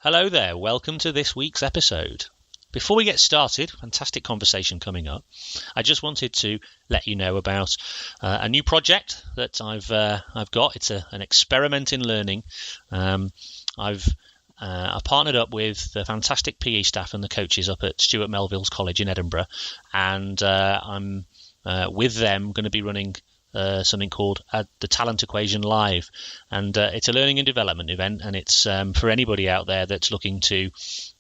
Hello there, welcome to this week's episode. Before we get started, fantastic conversation coming up. I just wanted to let you know about a new project that I've got. It's an experiment in learning. I've partnered up with the fantastic PE staff and the coaches up at Stewart Melville's College in Edinburgh, and I'm with them going to be running something called the Talent Equation Live, and it's a learning and development event, and it's for anybody out there that's looking to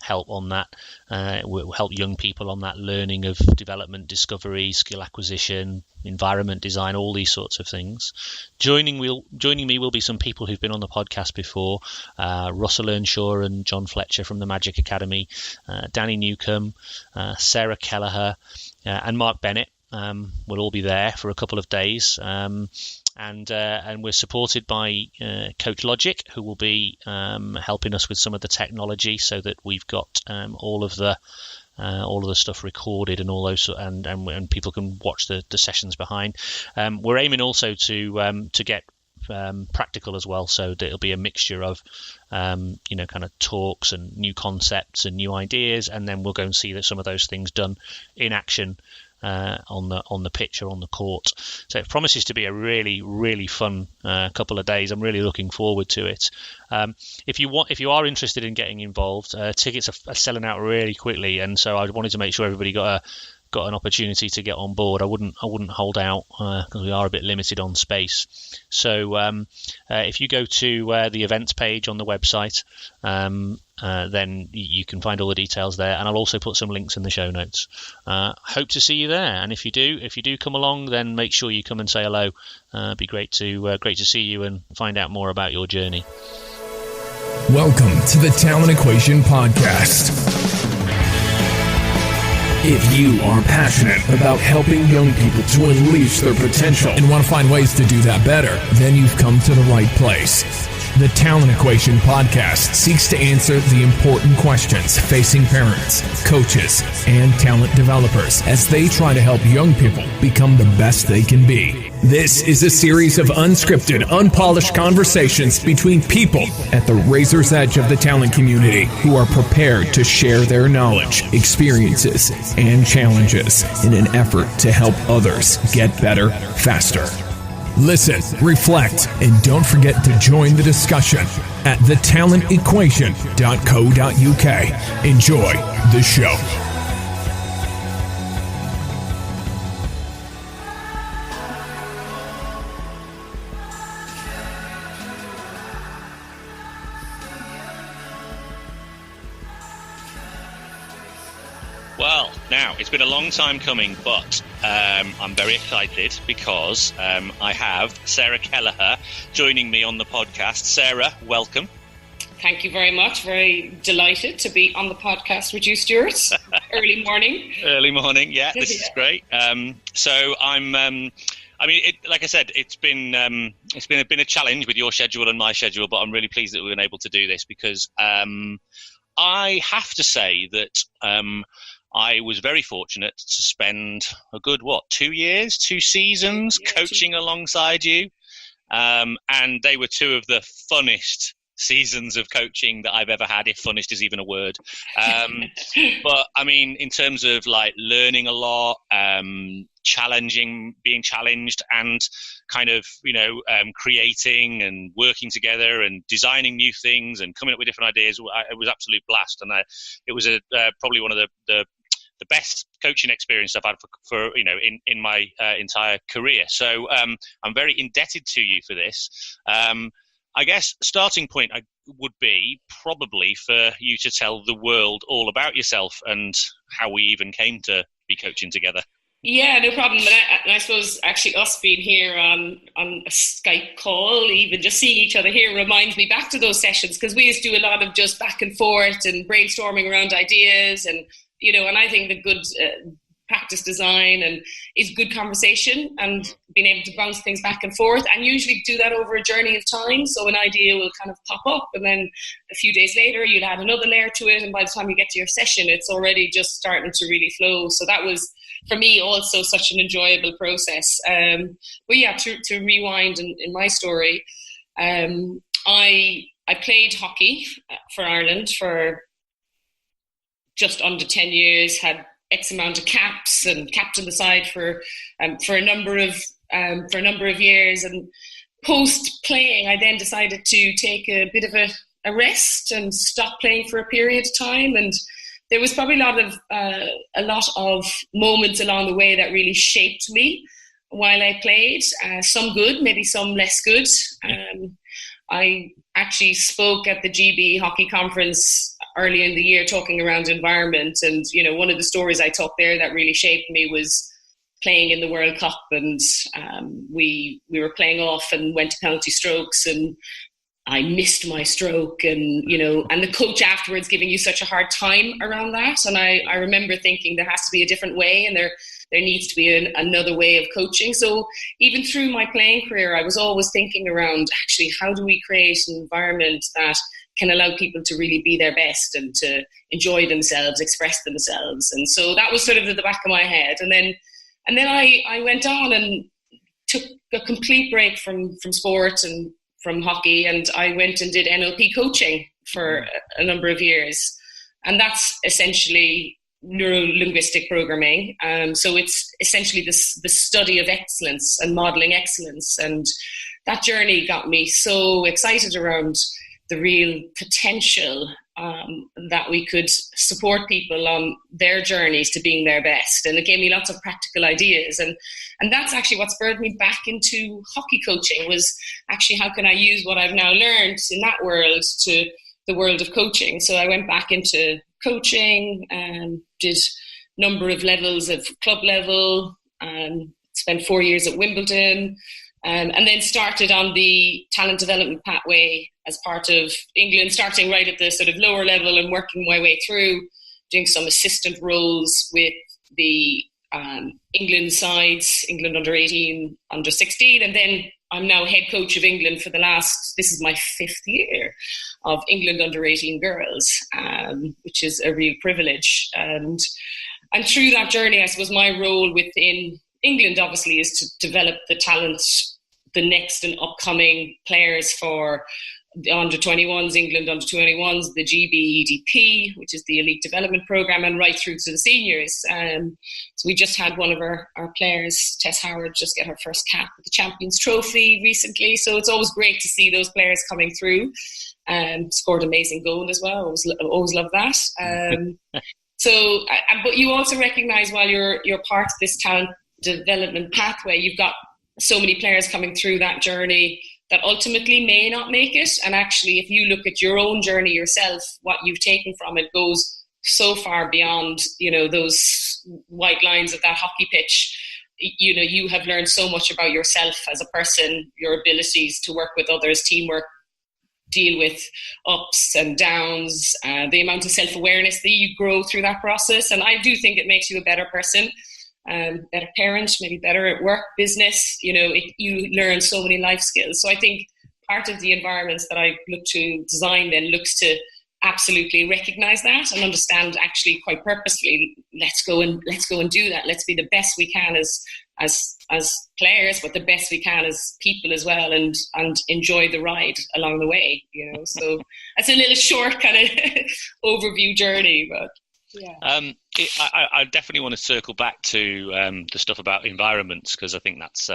help on that, help young people on that learning of development, discovery, skill acquisition, environment design, all these sorts of things. Joining me will be some people who've been on the podcast before, Russell Earnshaw and John Fletcher from the Magic Academy, Danny Newcomb, Sarah Kelleher, and Mark Bennett. We'll all be there for a couple of days, and we're supported by Coach Logic, who will be helping us with some of the technology, so that we've got all of the stuff recorded and all those, and people can watch the sessions behind. We're aiming also to get practical as well, so that it'll be a mixture of kind of talks and new concepts and new ideas, and then we'll go and see that some of those things done in action on the pitch or on the court. So it promises to be a really, really fun couple of days. I'm really looking forward to it. If you are interested in getting involved, tickets are selling out really quickly, and so I wanted to make sure everybody got an opportunity to get on board. I wouldn't hold out because we are a bit limited on space. So if you go to the events page on the website, then you can find all the details there, and I'll also put some links in the show notes. Hope to see you there, and if you do come along, then make sure you come and say hello. It'd be great to see you and find out more about your journey. Welcome to the Talent Equation Podcast. If you are passionate about helping young people to unleash their potential and want to find ways to do that better, then you've come to the right place. The Talent Equation Podcast seeks to answer the important questions facing parents, coaches, and talent developers as they try to help young people become the best they can be. This is a series of unscripted, unpolished conversations between people at the razor's edge of the talent community who are prepared to share their knowledge, experiences, and challenges in an effort to help others get better faster. Listen, reflect, and don't forget to join the discussion at thetalentequation.co.uk. Enjoy the show. Well, now, it's been a long time coming, but I'm very excited because I have Sarah Kelleher joining me on the podcast. Sarah, welcome. Thank you very much. Very delighted to be on the podcast with you, Stewart. Early morning. Early morning, yeah, this is great. So I'm... like I said, it's been a challenge with your schedule and my schedule, but I'm really pleased that we've been able to do this because I have to say that I was very fortunate to spend a good, 2 seasons coaching alongside you. And they were two of the funnest seasons of coaching that I've ever had, if funnest is even a word. But I mean, in terms of like learning a lot, being challenged and kind of, creating and working together and designing new things and coming up with different ideas, it was absolute blast. And it was probably one of the best coaching experience I've had for in my entire career. So I'm very indebted to you for this. I guess starting point would be probably for you to tell the world all about yourself and how we even came to be coaching together. Yeah, no problem. And I suppose actually us being here on a Skype call, even just seeing each other here reminds me back to those sessions, because we used to do a lot of just back and forth and brainstorming around ideas, and and I think the good practice design and is good conversation and being able to bounce things back and forth, and usually do that over a journey of time. So an idea will kind of pop up, and then a few days later you'll add another layer to it, and by the time you get to your session it's already just starting to really flow. So that was for me also such an enjoyable process. But yeah, to rewind in my story, I I played hockey for Ireland for just under 10 years, had X amount of caps and captained the side for a number of years. And post playing, I then decided to take a bit of a rest and stop playing for a period of time. And there was probably a lot of moments along the way that really shaped me while I played. Some good, maybe some less good. I actually spoke at the GB hockey conference earlier in the year talking around environment, and one of the stories I talked there that really shaped me was playing in the World Cup, and we were playing off and went to penalty strokes, and I missed my stroke, and and the coach afterwards giving you such a hard time around that. And I remember thinking there has to be a different way, and there needs to be another way of coaching. So even through my playing career, I was always thinking around, actually, how do we create an environment that can allow people to really be their best and to enjoy themselves, express themselves. And so that was sort of at the back of my head. And then I went on and took a complete break from sport and from hockey, and I went and did NLP coaching for a number of years. And that's essentially neuro-linguistic programming. So it's essentially the study of excellence and modeling excellence. And that journey got me so excited around the real potential that we could support people on their journeys to being their best. And it gave me lots of practical ideas. And that's actually what spurred me back into hockey coaching, was actually how can I use what I've now learned in that world to the world of coaching. So I went back into coaching and did a number of levels of club level, and spent 4 years at Wimbledon, and then started on the talent development pathway as part of England, starting right at the sort of lower level and working my way through, doing some assistant roles with the England sides, England under 18, under 16, and then I'm now head coach of England for this is my 5th year of England under 18 girls, which is a real privilege. And through that journey, I suppose my role within England obviously is to develop the talent, the next and upcoming players for the under-21s, England under-21s, the GBEDP, which is the Elite Development Programme, and right through to the seniors. So we just had one of our players, Tess Howard, just get her first cap at the Champions Trophy recently. So it's always great to see those players coming through. Scored amazing goal as well. Always love that. But you also recognise while you're part of this talent development pathway, you've got so many players coming through that journey that ultimately may not make it. And actually, if you look at your own journey yourself, what you've taken from it goes so far beyond, those white lines of that hockey pitch. You have learned so much about yourself as a person, your abilities to work with others, teamwork, deal with ups and downs, the amount of self-awareness that you grow through that process. And I do think it makes you a better person, better parent, maybe better at work, business. You learn so many life skills. So I think part of the environments that I look to design then looks to absolutely recognize that and understand, actually quite purposefully, let's go and do that. Let's be the best we can as players, but the best we can as people as well, and enjoy the ride along the way. So that's a little short kind of overview journey, but yeah. I definitely want to circle back to the stuff about environments, because I think that's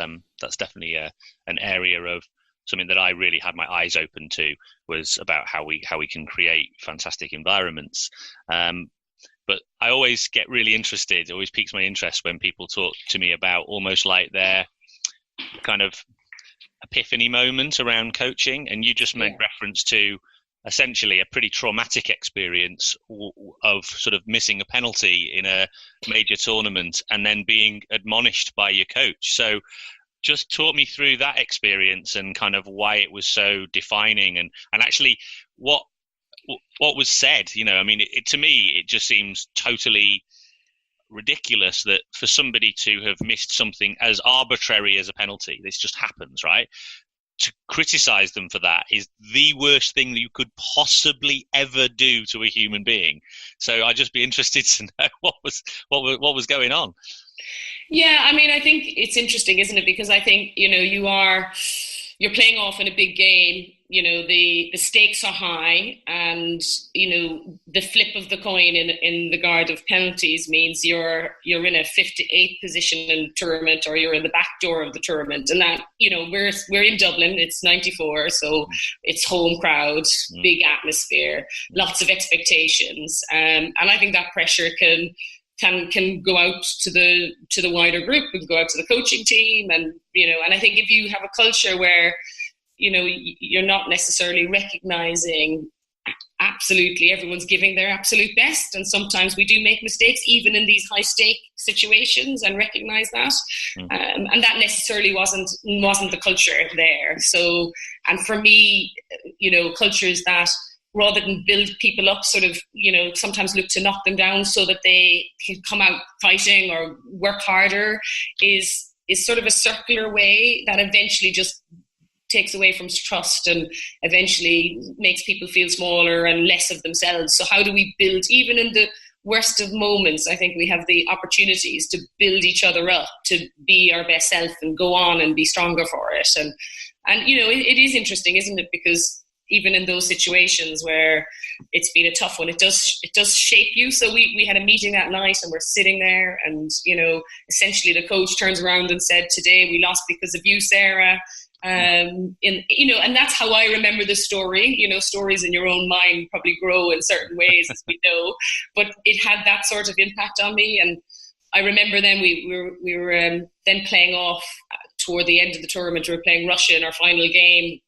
definitely an area of something that I really had my eyes open to, was about how we can create fantastic environments. But I always get really interested, it always piques my interest when people talk to me about almost like their kind of epiphany moment around coaching. And you just made reference to essentially a pretty traumatic experience of sort of missing a penalty in a major tournament and then being admonished by your coach. So just talk me through that experience and kind of why it was so defining, and actually what was said. To me, it just seems totally ridiculous that for somebody to have missed something as arbitrary as a penalty, this just happens, right? To criticize them for that is the worst thing that you could possibly ever do to a human being. So I'd just be interested to know what was going on. Yeah, I think it's interesting, isn't it? Because I think, you're playing off in a big game, the stakes are high, and the flip of the coin in the guard of penalties means you're in a 58th position in the tournament, or you're in the back door of the tournament. And that, we're in Dublin, it's 94, so it's home crowd, big atmosphere, lots of expectations, and I think that pressure can go out to the wider group, and go out to the coaching team, and and I think if you have a culture where you're not necessarily recognizing absolutely everyone's giving their absolute best, and sometimes we do make mistakes even in these high stake situations, and recognize that, and that necessarily wasn't the culture there. So, and for me, cultures that, rather than build people up, sort of, sometimes look to knock them down so that they can come out fighting or work harder, is sort of a circular way that eventually just takes away from trust, and eventually makes people feel smaller and less of themselves. So how do we build, even in the worst of moments, I think we have the opportunities to build each other up, to be our best self and go on and be stronger for it. And it is interesting, isn't it? Because even in those situations where it's been a tough one, it does shape you. So we had a meeting that night, and we're sitting there, and essentially the coach turns around and said, "Today we lost because of you, Sarah." And that's how I remember the story. Stories in your own mind probably grow in certain ways, as we know, but it had that sort of impact on me. And I remember then we were then playing off toward the end of the tournament. We were playing Russia in our final game,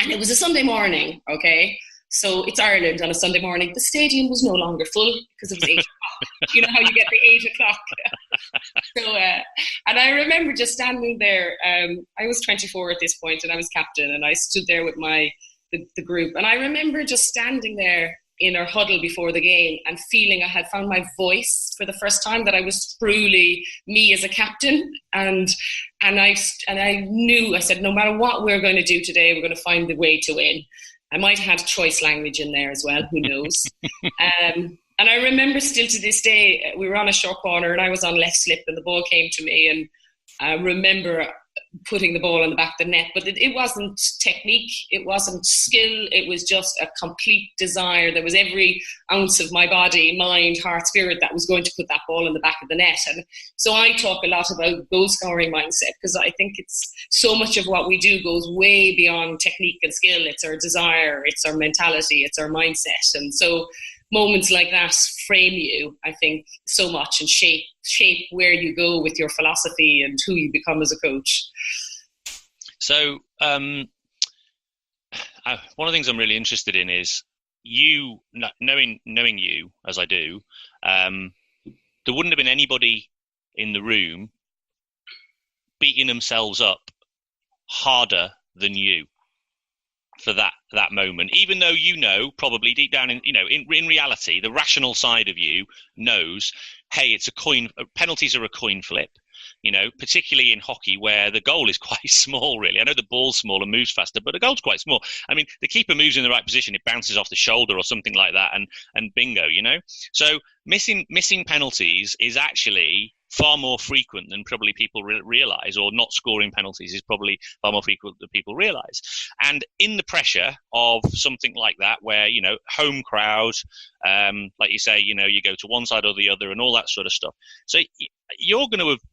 and it was a Sunday morning. Okay, so it's Ireland on a Sunday morning. The stadium was no longer full because it was 8 o'clock. You know how you get the 8 o'clock. So, and I remember just standing there. I was 24 at this point, and I was captain, and I stood there with the group. And I remember just standing there in our huddle before the game and feeling I had found my voice for the first time, that I was truly me as a captain. And I knew, I said, no matter what we're going to do today, we're going to find the way to win. I might have had choice language in there as well, who knows. And I remember still to this day, we were on a short corner and I was on left slip, and the ball came to me, and I remember putting the ball in the back of the net. But it wasn't technique, it wasn't skill, it was just a complete desire. There was every ounce of my body, mind, heart, spirit that was going to put that ball in the back of the net. And so I talk a lot about goal scoring mindset, because I think it's so much of what we do goes way beyond technique and skill. It's our desire, it's our mentality, it's our mindset. And so moments like that frame you, I think, so much, and shape where you go with your philosophy and who you become as a coach. So one of the things I'm really interested in is you, knowing you as I do, there wouldn't have been anybody in the room beating themselves up harder than you for that moment, even though probably deep down in reality, the rational side of you knows, hey, penalties are a coin flip, particularly in hockey, where the goal is quite small, really. I know the ball's small and moves faster, but the goal's quite small. I mean, the keeper moves in the right position, it bounces off the shoulder or something like that, and bingo, So missing penalties is actually far more frequent than probably people realize, or not scoring penalties is probably far more frequent than people realize. And in the pressure of something like that, where, home crowd, like you say, you go to one side or the other and all that sort of stuff. So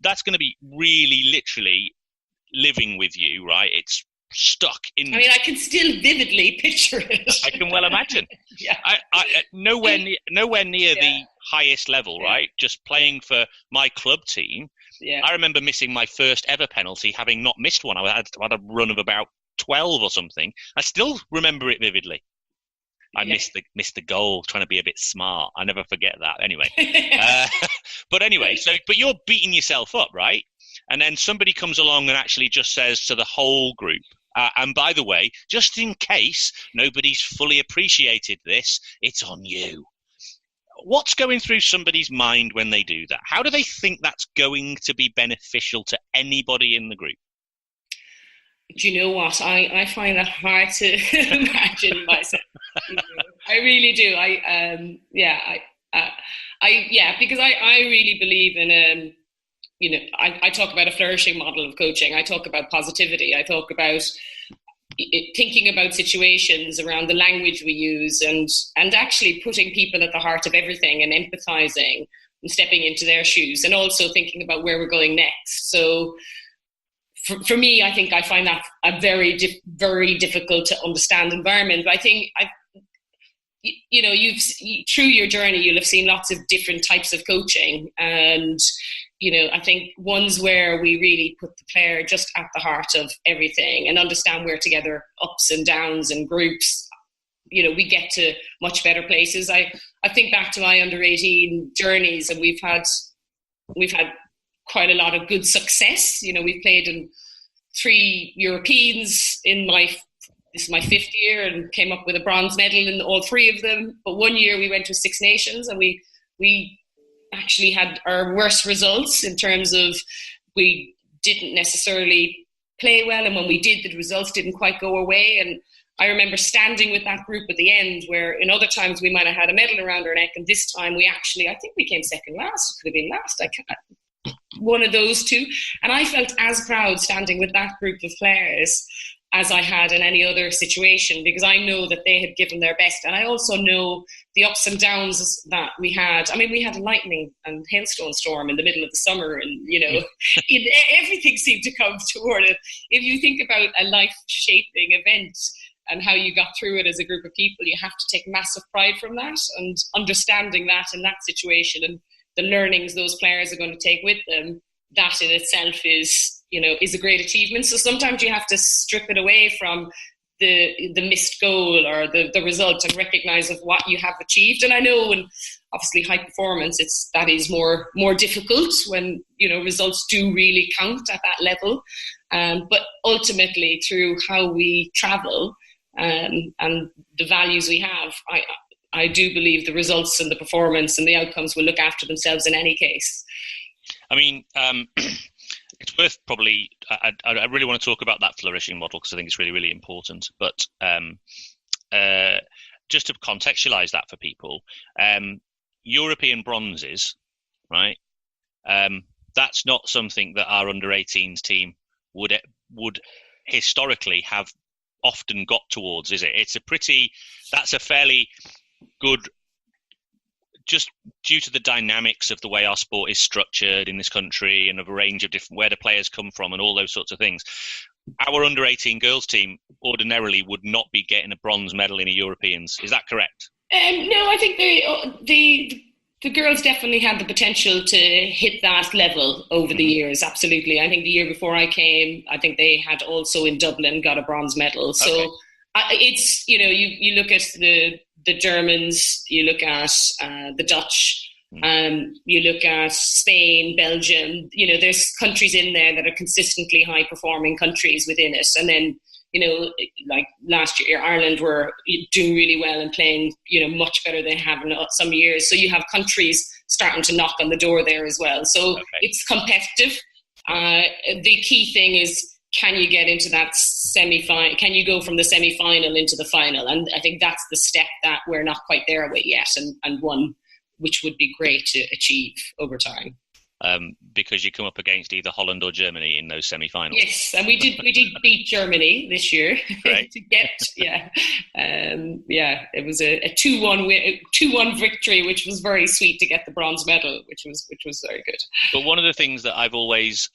that's going to be really literally living with you, right? It's stuck in. I mean, I can still vividly picture it. I can well imagine. Yeah. I nowhere near the highest level, right? Just playing for my club team. Yeah. I remember missing my first ever penalty, having not missed one. I had a run of about 12 or something. I still remember it vividly. I missed the goal, trying to be a bit smart. I never forget that. Anyway, but anyway, but you're beating yourself up, right? And then somebody comes along and actually just says to the whole group, and by the way, just in case nobody's fully appreciated this, it's on you. What's going through somebody's mind when they do that? How do they think that's going to be beneficial to anybody in the group? Do you know what? I find that hard to imagine myself. I really do. Because I really believe in I talk about a flourishing model of coaching. I talk about positivity. I talk about thinking about situations around the language we use, and actually putting people at the heart of everything, and empathizing and stepping into their shoes, and also thinking about where we're going next. So for me, I think I find that a very difficult to understand environment. But I think through your journey, you'll have seen lots of different types of coaching, and I think ones where we really put the player just at the heart of everything and understand we're together, ups and downs and groups, we get to much better places. I think back to my under 18 journeys, and we've had quite a lot of good success. We've played in 3 Europeans this is my 5th year, and came up with a bronze medal in all 3 of them. But one year we went to 6 Nations, and we actually had our worst results in terms of we didn't necessarily play well, and when we did, the results didn't quite go our way. And I remember standing with that group at the end, where in other times we might have had a medal around our neck, and this time I think we came second last. It could have been last. One of those 2. And I felt as proud standing with that group of players as I had in any other situation, because I know that they had given their best. And I also know the ups and downs that we had. I mean, we had a lightning and hailstone storm in the middle of the summer, and, everything seemed to come toward it. If you think about a life-shaping event and how you got through it as a group of people, you have to take massive pride from that, and understanding that in that situation and the learnings those players are going to take with them, that in itself is a great achievement. So sometimes you have to strip it away from the missed goal or the result, and recognize of what you have achieved. And I know, and obviously high performance, that is more difficult when results do really count at that level. But ultimately, through how we travel and the values we have, I do believe the results and the performance and the outcomes will look after themselves in any case. I mean, it's worth probably, I really want to talk about that flourishing model, because I think it's really, really important. But just to contextualize that for people, European bronzes, right? That's not something that our under 18s team would historically have often got towards, is it? That's a fairly good, just due to the dynamics of the way our sport is structured in this country, and of a range of different, where the players come from and all those sorts of things. Our under 18 girls team ordinarily would not be getting a bronze medal in a Europeans. Is that correct? No, I think the girls definitely had the potential to hit that level over the years. Absolutely. I think the year before I came, I think they had also in Dublin got a bronze medal. So okay. It's, you look at the Germans, you look at the Dutch, you look at Spain, Belgium, there's countries in there that are consistently high performing countries within it. And then, like last year, Ireland were doing really well and playing, much better than they have in some years. So you have countries starting to knock on the door there as well. So It's competitive. The key thing is, can you get into that semi-final? Can you go from the semi-final into the final? And I think that's the step that we're not quite there with yet, and one which would be great to achieve over time. Because you come up against either Holland or Germany in those semi-finals. Yes, and we did beat Germany this year to get it was a 2-1 victory, which was very sweet to get the bronze medal, which was very good. But one of the things that I've always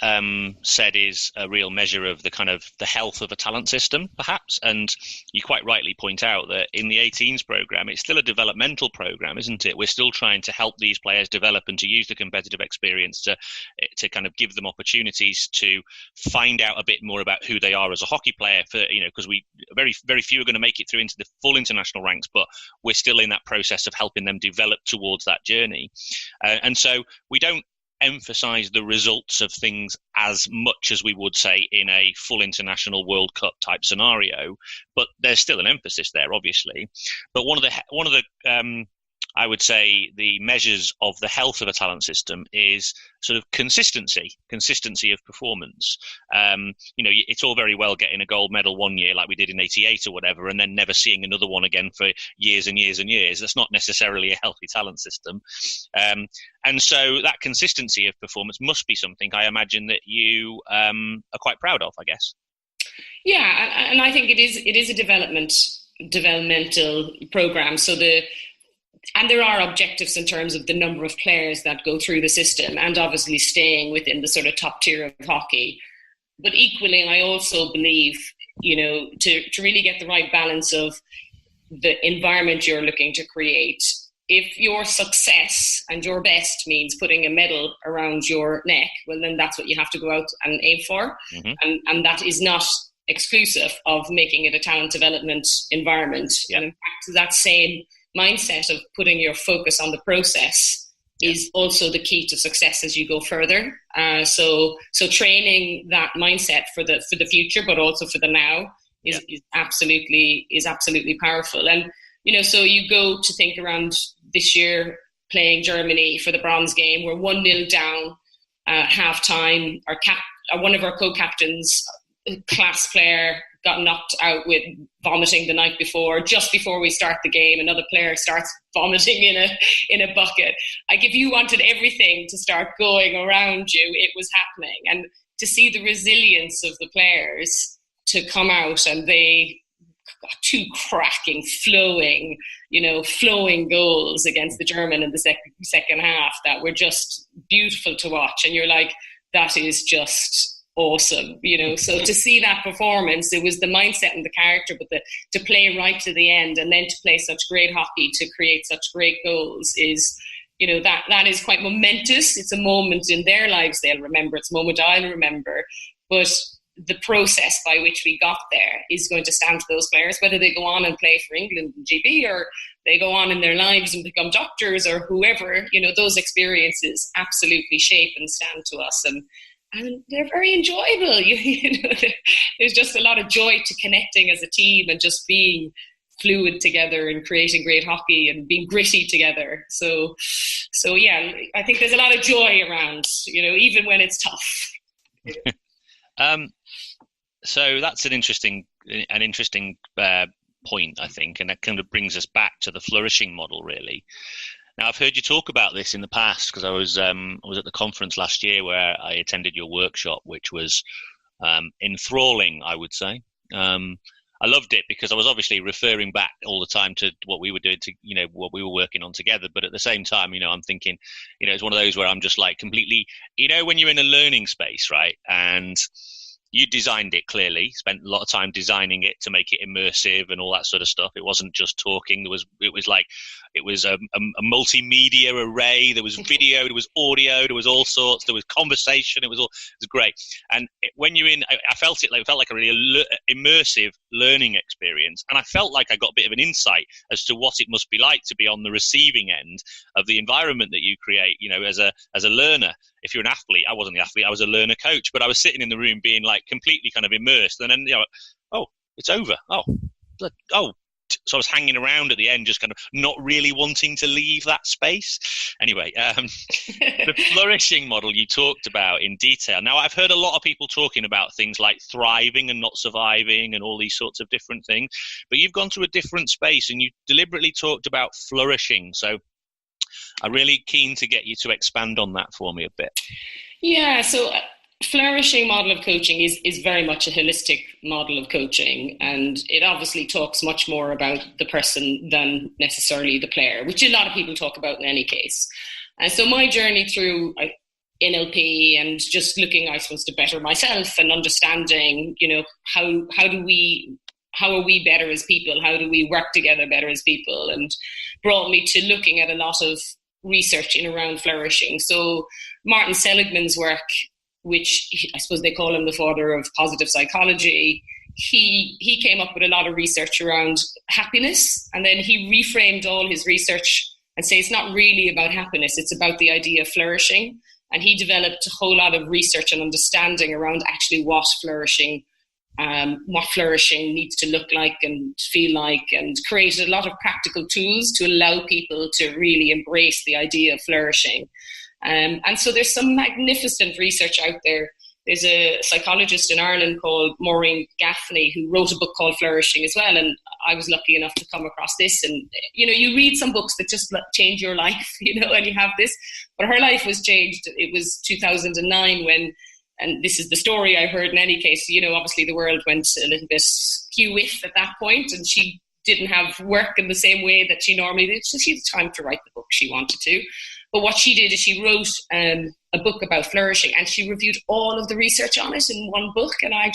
said is a real measure of the kind of the health of a talent system, perhaps. And you quite rightly point out that in the 18s program, it's still a developmental program, isn't it? We're still trying to help these players develop and to use the competitive experience to kind of give them opportunities to find out a bit more about who they are as a hockey player, for because we very few are going to make it through into the full international ranks, but we're still in that process of helping them develop towards that journey, and so we don't emphasize the results of things as much as we would say in a full international World Cup type scenario, but there's still an emphasis there, obviously. But one of the I would say the measures of the health of a talent system is sort of consistency of performance. It's all very well getting a gold medal one year like we did in 88 or whatever, and then never seeing another one again for years and years and years. That's not necessarily a healthy talent system. And so that consistency of performance must be something I imagine that you are quite proud of, I guess. Yeah, and I think it is a developmental program. And there are objectives in terms of the number of players that go through the system, and obviously staying within the sort of top tier of hockey. But equally, I also believe, to really get the right balance of the environment you're looking to create, if your success and your best means putting a medal around your neck, well, then that's what you have to go out and aim for. Mm-hmm. And that is not exclusive of making it a talent development environment. Yeah. And in fact, that same mindset of putting your focus on the process is also the key to success as you go further. So training that mindset for the future, but also for the now, is absolutely powerful. And so you go to think around this year playing Germany for the bronze game. We're 1-0 down half time. One of our co-captains, a class player, got knocked out with vomiting the night before. Just before we start the game, another player starts vomiting in a bucket. Like, if you wanted everything to start going around you, it was happening. And to see the resilience of the players to come out, and they got two cracking, flowing goals against the German in the second half that were just beautiful to watch. And you're like, that is just awesome, So to see that performance, it was the mindset and the character, but to play right to the end, and then to play such great hockey, to create such great goals, is that is quite momentous. It's a moment in their lives they'll remember. It's a moment I'll remember. But the process by which we got there is going to stand to those players, whether they go on and play for England and GB, or they go on in their lives and become doctors or whoever. Those experiences absolutely shape and stand to us, and they're very enjoyable. There's just a lot of joy to connecting as a team and just being fluid together and creating great hockey and being gritty together. So yeah, I think there's a lot of joy around, even when it's tough. So that's an interesting point, I think, and that kind of brings us back to the flourishing model, really. Now, I've heard you talk about this in the past, because I was at the conference last year where I attended your workshop, which was enthralling, I would say. I loved it because I was obviously referring back all the time to what we were doing, to what we were working on together. But at the same time, I'm thinking, it's one of those where I'm just like completely, when you're in a learning space, right? And you designed it, clearly, spent a lot of time designing it to make it immersive and all that sort of stuff. It wasn't just talking. It was a multimedia array. There was video, there was audio, there was all sorts, there was conversation. It was great. And when you're in, I felt like a really immersive learning experience. And I felt like I got a bit of an insight as to what it must be like to be on the receiving end of the environment that you create, as a learner. If you're an athlete, I wasn't the athlete, I was a learner coach, but I was sitting in the room being like completely kind of immersed. And then, oh, it's over. Oh. So I was hanging around at the end, just kind of not really wanting to leave that space. Anyway, the flourishing model you talked about in detail. Now, I've heard a lot of people talking about things like thriving and not surviving and all these sorts of different things, but you've gone to a different space and you deliberately talked about flourishing. So I'm really keen to get you to expand on that for me a bit. Yeah, so flourishing model of coaching is very much a holistic model of coaching, and it obviously talks much more about the person than necessarily the player, which a lot of people talk about in any case. And so my journey through NLP and just looking, I suppose, to better myself and understanding, how are we better as people? How do we work together better as people? And brought me to looking at a lot of research in around flourishing. So Martin Seligman's work, which I suppose they call him the father of positive psychology, he came up with a lot of research around happiness, and then he reframed all his research and say it's not really about happiness, it's about the idea of flourishing. And he developed a whole lot of research and understanding around actually what flourishing needs to look like and feel like, and created a lot of practical tools to allow people to really embrace the idea of flourishing. And so there's some magnificent research out there. There's a psychologist in Ireland called Maureen Gaffney who wrote a book called Flourishing as well. And I was lucky enough to come across this. And, you read some books that just change your life, and you have this. But her life was changed. It was 2009 when and this is the story I heard in any case, obviously the world went a little bit skew-whiff at that point, and she didn't have work in the same way that she normally did. So she had time to write the book she wanted to. But what she did is she wrote a book about flourishing, and she reviewed all of the research on it in one book. And I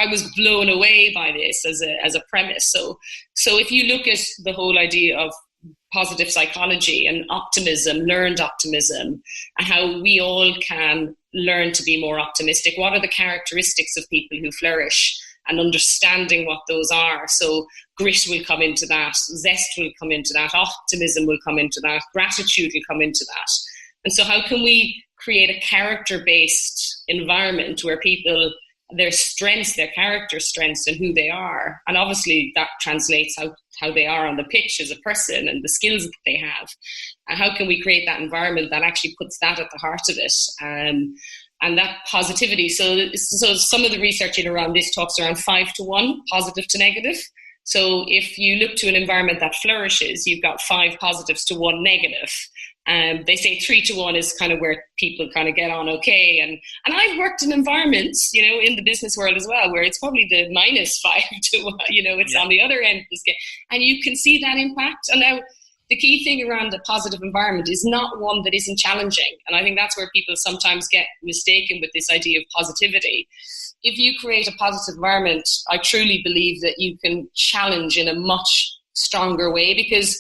was blown away by this as a premise. So if you look at the whole idea of positive psychology and optimism, learned optimism, and how we all can learn to be more optimistic, what are the characteristics of people who flourish, and understanding what those are. So grit will come into that, zest will come into that, optimism will come into that, gratitude will come into that. And so how can we create a character-based environment where people, their strengths, their character strengths and who they are, and obviously that translates how they are on the pitch as a person and the skills that they have. And how can we create that environment that actually puts that at the heart of it? And that positivity. So some of the research around this talks around 5-1, positive to negative. So if you look to an environment that flourishes, you've got 5 positives to 1 negative. They say 3-1 is kind of where people kind of get on okay. And I've worked in environments, in the business world as well, where it's probably the -5-1, it's on the other end of the scale. And you can see that impact. And now, the key thing around a positive environment is not one that isn't challenging. And I think that's where people sometimes get mistaken with this idea of positivity. If you create a positive environment, I truly believe that you can challenge in a much stronger way, because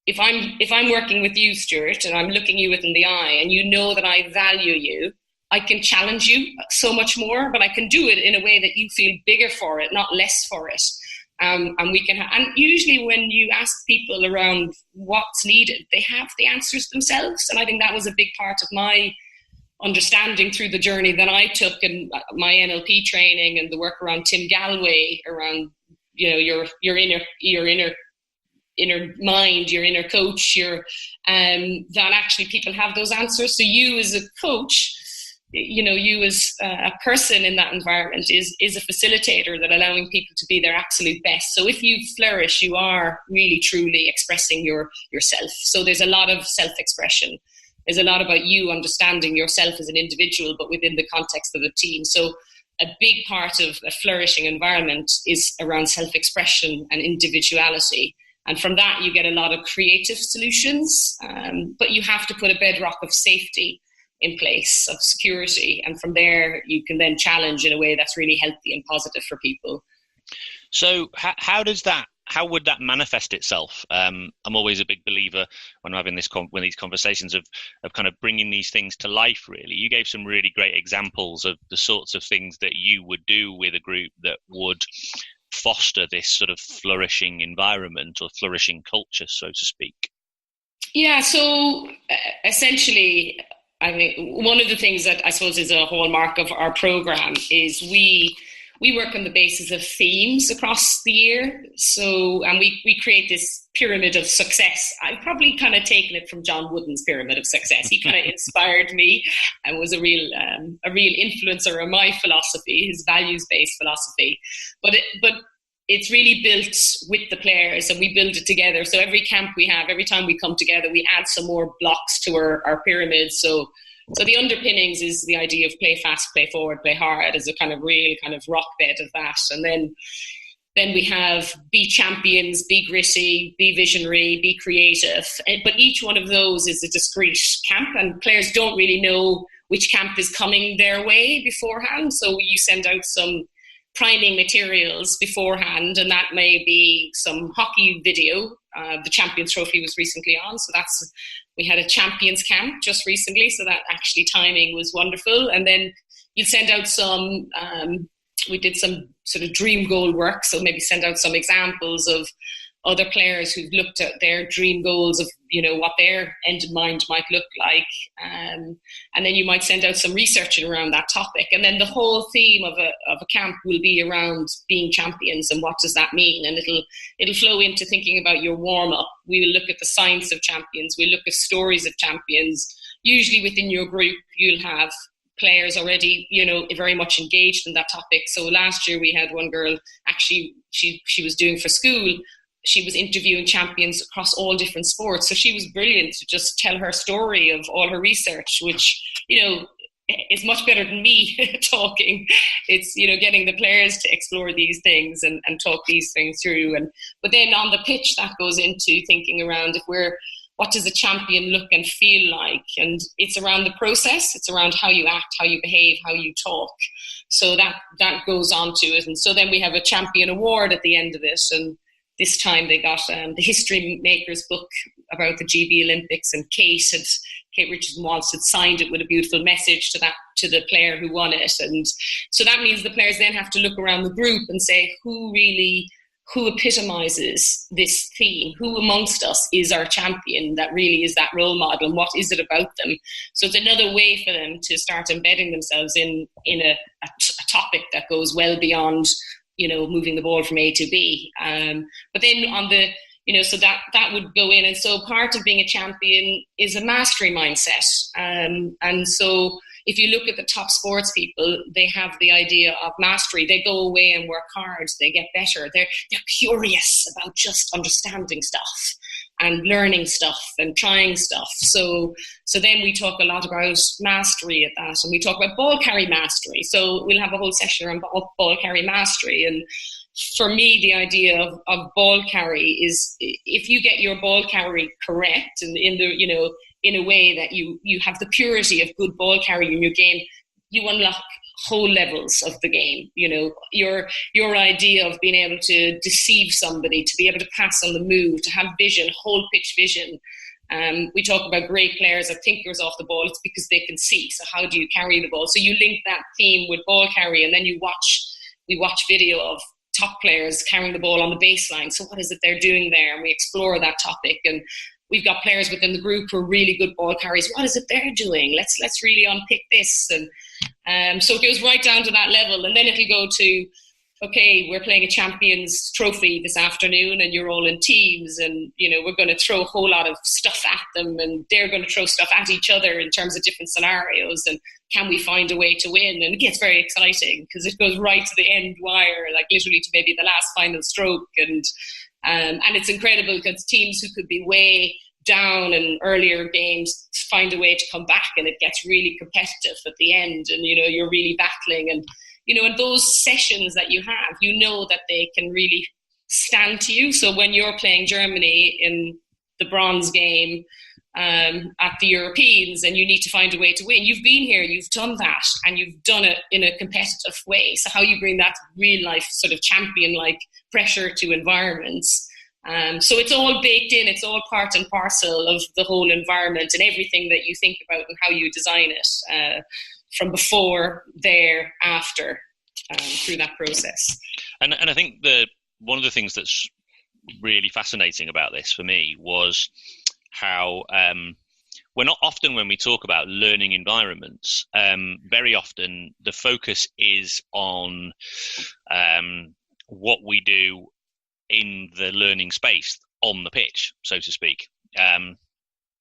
if I'm working with you, Stewart, and I'm looking you within the eye, and you know that I value you, I can challenge you so much more, but I can do it in a way that you feel bigger for it, not less for it. And we can, and usually when you ask people around what's needed, they have the answers themselves. And I think that was a big part of my understanding through the journey that I took in my NLP training and the work around Tim Galway around, your inner mind, your inner coach, that actually people have those answers. So you as a coach, you as a person in that environment is a facilitator that allowing people to be their absolute best. So if you flourish, you are really truly expressing yourself. So there's a lot of self-expression. There's a lot about you understanding yourself as an individual, but within the context of a team. So a big part of a flourishing environment is around self-expression and individuality. And from that, you get a lot of creative solutions, but you have to put a bedrock of safety in place, of security. And from there, you can then challenge in a way that's really healthy and positive for people. So how would that manifest itself? I'm always a big believer when I'm having these conversations of kind of bringing these things to life, really. You gave some really great examples of the sorts of things that you would do with a group that would foster this sort of flourishing environment or flourishing culture, so to speak. Yeah, so essentially, I mean, one of the things that I suppose is a hallmark of our program is we work on the basis of themes across the year. So, and we create this pyramid of success. I've probably kind of taken it from John Wooden's pyramid of success. He kind of inspired me and was a real influencer of my philosophy, his values-based philosophy. But it's really built with the players, and we build it together. So every camp we have, every time we come together, we add some more blocks to our pyramid. So the underpinnings is the idea of play fast, play forward, play hard as a kind of real kind of rock bed of that. And then we have be champions, be gritty, be visionary, be creative. But each one of those is a discrete camp, and players don't really know which camp is coming their way beforehand. So you send out some priming materials beforehand, and that may be some hockey video. The Champions Trophy was recently on, so we had a Champions camp just recently, so that actually timing was wonderful. And then you send out some, we did some sort of dream goal work, so maybe send out some examples of other players who've looked at their dream goals of, what their end in mind might look like. And then you might send out some research around that topic. And then the whole theme of a camp will be around being champions and what does that mean? And it'll flow into thinking about your warm-up. We will look at the science of champions. We'll look at stories of champions. Usually within your group, you'll have players already, very much engaged in that topic. So last year we had one girl, actually, she was doing for school, she was interviewing champions across all different sports. So she was brilliant to just tell her story of all her research, which, is much better than me talking. It's, getting the players to explore these things and talk these things through. But then on the pitch, that goes into thinking around what does a champion look and feel like? And it's around the process. It's around how you act, how you behave, how you talk. So that goes on to it. And so then we have a champion award at the end of it. And this time they got the History Makers book about the GB Olympics, and Kate Richardson-Walsh had signed it with a beautiful message to the player who won it. And so that means the players then have to look around the group and say, who epitomizes this theme? Who amongst us is our champion that really is that role model, and what is it about them? So it's another way for them to start embedding themselves in a topic that goes well beyond, moving the ball from A to B. But then on the, so that would go in. And so part of being a champion is a mastery mindset. And so if you look at the top sports people, they have the idea of mastery. They go away and work hard. They get better. They're curious about just understanding stuff and learning stuff and trying stuff. So then we talk a lot about mastery at that, and we talk about ball carry mastery. So we'll have a whole session on ball carry mastery. And for me, the idea of ball carry is, if you get your ball carry correct and in a way that you have the purity of good ball carry in your game, you unlock whole levels of the game. Your idea of being able to deceive somebody, to be able to pass on the move, to have vision, whole pitch vision. We talk about great players are thinkers off the ball. It's because they can see. So how do you carry the ball? So you link that theme with ball carry, and then we watch video of top players carrying the ball on the baseline. So what is it they're doing there? And we explore that topic. And we've got players within the group who are really good ball carriers. What is it they're doing? Let's really unpick this. And so it goes right down to that level. And then it'll go to, okay, we're playing a Champions Trophy this afternoon, and you're all in teams, and we're going to throw a whole lot of stuff at them, and they're going to throw stuff at each other in terms of different scenarios. And can we find a way to win? And it gets very exciting because it goes right to the end wire, like literally to maybe the last final stroke. And it's incredible because teams who could be way down in earlier games find a way to come back, and it gets really competitive at the end, and you're really battling. And in those sessions that you have, that they can really stand to you. So when you're playing Germany in the bronze game at the Europeans, and you need to find a way to win, you've been here, you've done that, and you've done it in a competitive way. So how you bring that real life sort of champion-like pressure to environments. So it's all baked in, it's all part and parcel of the whole environment and everything that you think about and how you design it, from before, there, after, through that process. And I think one of the things that's really fascinating about this for me was how when we talk about learning environments, very often the focus is on what we do in the learning space on the pitch, so to speak. And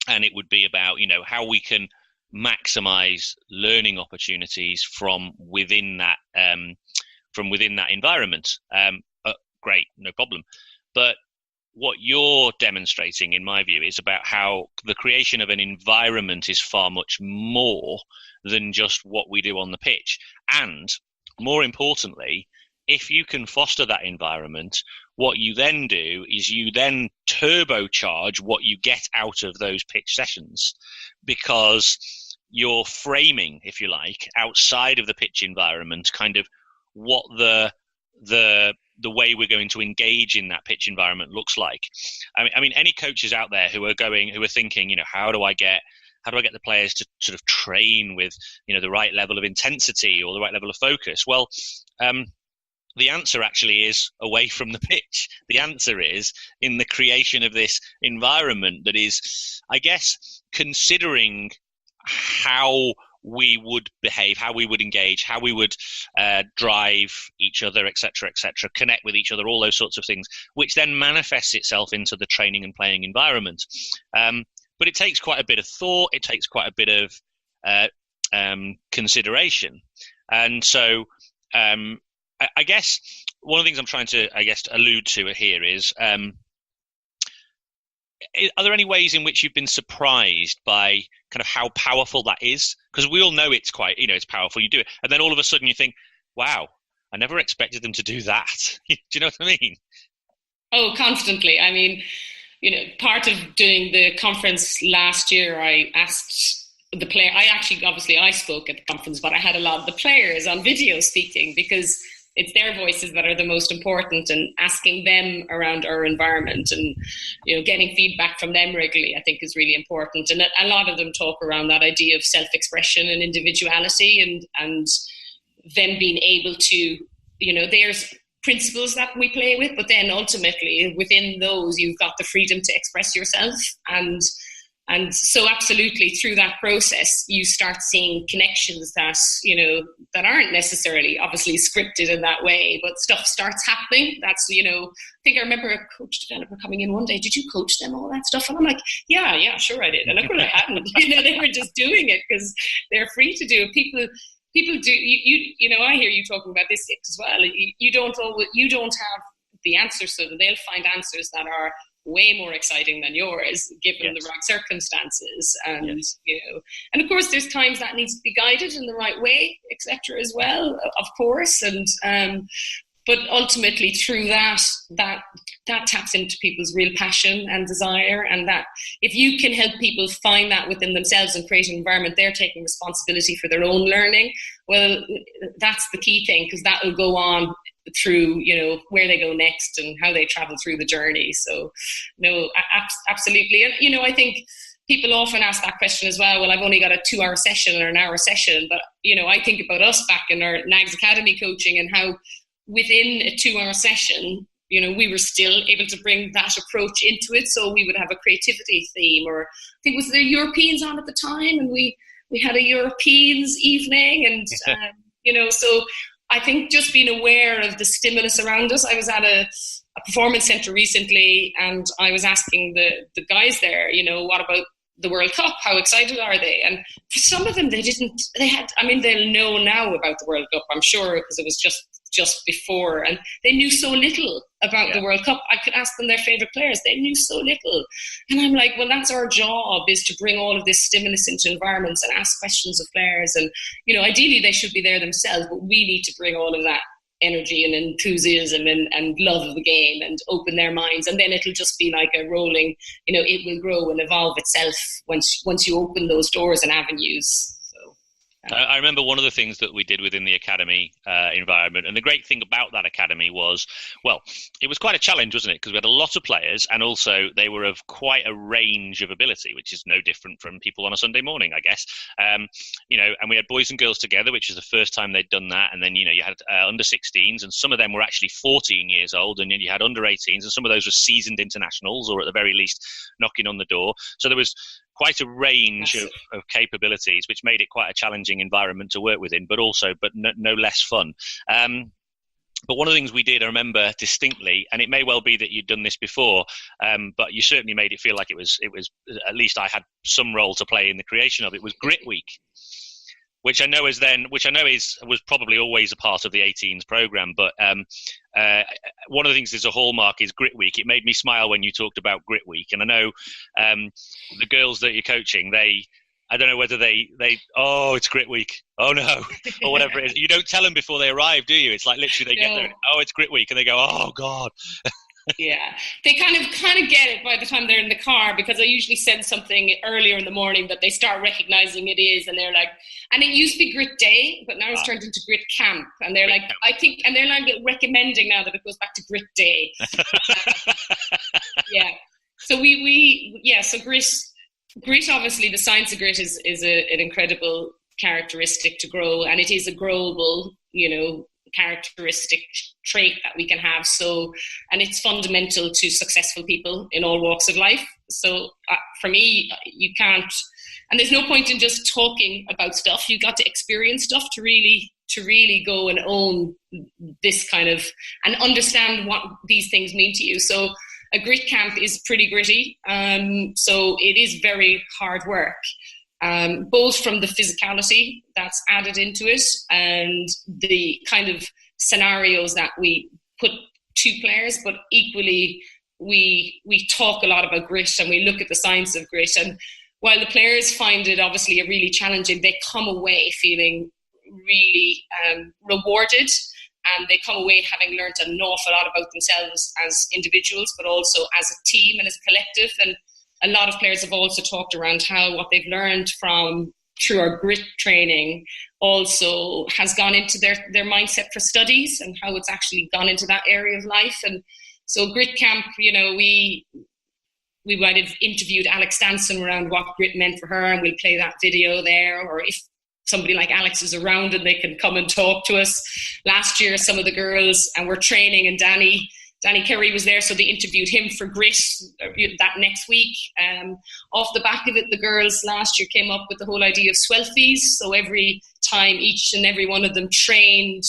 it would be about, how we can maximize learning opportunities from within that environment. Great, no problem. But what you're demonstrating, in my view, is about how the creation of an environment is far much more than just what we do on the pitch. And more importantly, if you can foster that environment, what you then do is you then turbocharge what you get out of those pitch sessions, because you're framing, if you like, outside of the pitch environment, kind of what the way we're going to engage in that pitch environment looks like. I mean, any coaches out there who are thinking, how do I get the players to sort of train with, the right level of intensity or the right level of focus? Well, the answer actually is away from the pitch. The answer is in the creation of this environment that is, I guess, considering how we would behave, how we would engage, how we would drive each other, etc., connect with each other, all those sorts of things, which then manifests itself into the training and playing environment. But it takes quite a bit of thought. It takes quite a bit of consideration. And so I guess one of the things I'm trying to, allude to here is are there any ways in which you've been surprised by kind of how powerful that is? Because we all know it's quite, it's powerful. You do it, and then all of a sudden you think, wow, I never expected them to do that. Do you know what I mean? Oh, constantly. I mean, part of doing the conference last year, I asked the player, I spoke at the conference, but I had a lot of the players on video speaking, because it's their voices that are the most important, and asking them around our environment and, getting feedback from them regularly, I think is really important. And a lot of them talk around that idea of self-expression and individuality, and them being able to, there's principles that we play with, but then ultimately within those, you've got the freedom to express yourself. And so absolutely through that process, you start seeing connections that, that aren't necessarily obviously scripted in that way, but stuff starts happening. That's, I think I remember a coach developer coming in one day, did you coach them all that stuff? And I'm like, yeah, sure I did. And look what I hadn't, they were just doing it because they're free to do it. People do, I hear you talking about this as well. You don't have the answers, so that they'll find answers that are way more exciting than yours, given the right circumstances. And, and of course there's times that needs to be guided in the right way, etc. as well, of course. And, but ultimately through that taps into people's real passion and desire, and that if you can help people find that within themselves and create an environment they're taking responsibility for their own learning, well, that's the key thing, because that will go on through, where they go next and how they travel through the journey. So, no, absolutely. And, I think people often ask that question as well. Well, I've only got a 2-hour session or an hour session, but, I think about us back in our NAGS Academy coaching, and how within a 2-hour session, we were still able to bring that approach into it. So we would have a creativity theme, or I think it was the Europeans on at the time, and we had a Europeans evening, and, so I think just being aware of the stimulus around us. I was at a performance center recently, and I was asking the guys there, what about the World Cup? How excited are they? And for some of them, they'll know now about the World Cup, I'm sure, because it was just before, and they knew so little about the World Cup. I could ask them their favorite players. They knew so little. And I'm like, well, that's our job, is to bring all of this stimulus into environments and ask questions of players. And, ideally they should be there themselves, but we need to bring all of that energy and enthusiasm and love of the game and open their minds. And then it'll just be like a rolling, it will grow and evolve itself once you open those doors and avenues. I remember one of the things that we did within the academy environment, and the great thing about that academy was, well, it was quite a challenge, wasn't it? Because we had a lot of players, and also they were of quite a range of ability, which is no different from people on a Sunday morning, I guess. And we had boys and girls together, which was the first time they'd done that. And then, you had under 16s, and some of them were actually 14 years old, and then you had under 18s, and some of those were seasoned internationals, or at the very least knocking on the door. So there was quite a range of capabilities, which made it quite a challenging environment to work within, but no less fun. But one of the things we did, I remember distinctly, and it may well be that you'd done this before, but you certainly made it feel like it was at least I had some role to play in the creation of it, was Grit Week. Which I know was probably always a part of the 18s program, but one of the things that's a hallmark is Grit Week. It made me smile when you talked about Grit Week, and I know the girls that you're coaching, I don't know whether oh, it's Grit Week, oh no, or whatever it is. You don't tell them before they arrive, do you? It's like literally they get there, oh, it's Grit Week, and they go, oh God. Yeah, they kind of get it by the time they're in the car, because I usually send something earlier in the morning that they start recognizing it is, and they're like, and it used to be Grit Day, but now it's turned into Grit Camp, and they're like, I think, and they're like recommending now that it goes back to Grit Day. Yeah, so so grit, obviously the science of grit is an incredible characteristic to grow, and it is a growable, characteristic trait that we can have. So, and it's fundamental to successful people in all walks of life. So for me, you can't, and there's no point in just talking about stuff. You got to experience stuff to really go and own this kind of, and understand what these things mean to you. So a grit camp is pretty gritty. So it is very hard work. Both from the physicality that's added into it and the kind of scenarios that we put to players, but equally we talk a lot about grit and we look at the science of grit. And while the players find it obviously a really challenging, they come away feeling really rewarded, and they come away having learned an awful lot about themselves as individuals, but also as a team and as a collective. And a lot of players have also talked around how what they've learned through our grit training also has gone into their mindset for studies, and how it's actually gone into that area of life. And so Grit Camp, we might have interviewed Alex Stanson around what grit meant for her, and we'll play that video there. Or if somebody like Alex is around and they can come and talk to us. Last year, some of the girls, and we're training, and Danny Kerry was there, so they interviewed him for grit that next week. Off the back of it, the girls last year came up with the whole idea of Swelfies. So every time each and every one of them trained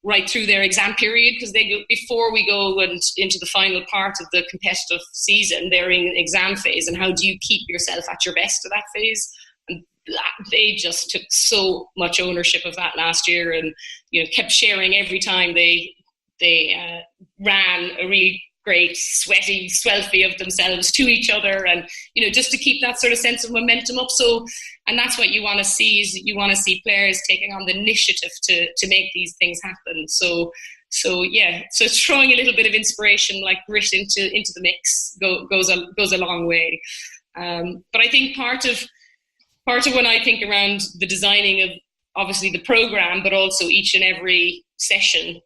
right through their exam period, because they go, before we go into the final part of the competitive season, they're in exam phase, and how do you keep yourself at your best at that phase? And they just took so much ownership of that last year, and kept sharing every time they ran a really great sweaty Swelfie of themselves to each other, and just to keep that sort of sense of momentum up. So, and that's what you want to see, is you want to see players taking on the initiative to make these things happen. So it's throwing a little bit of inspiration like grit into the mix goes a long way. But I think part of when I think around the designing of obviously the program, but also each and every session.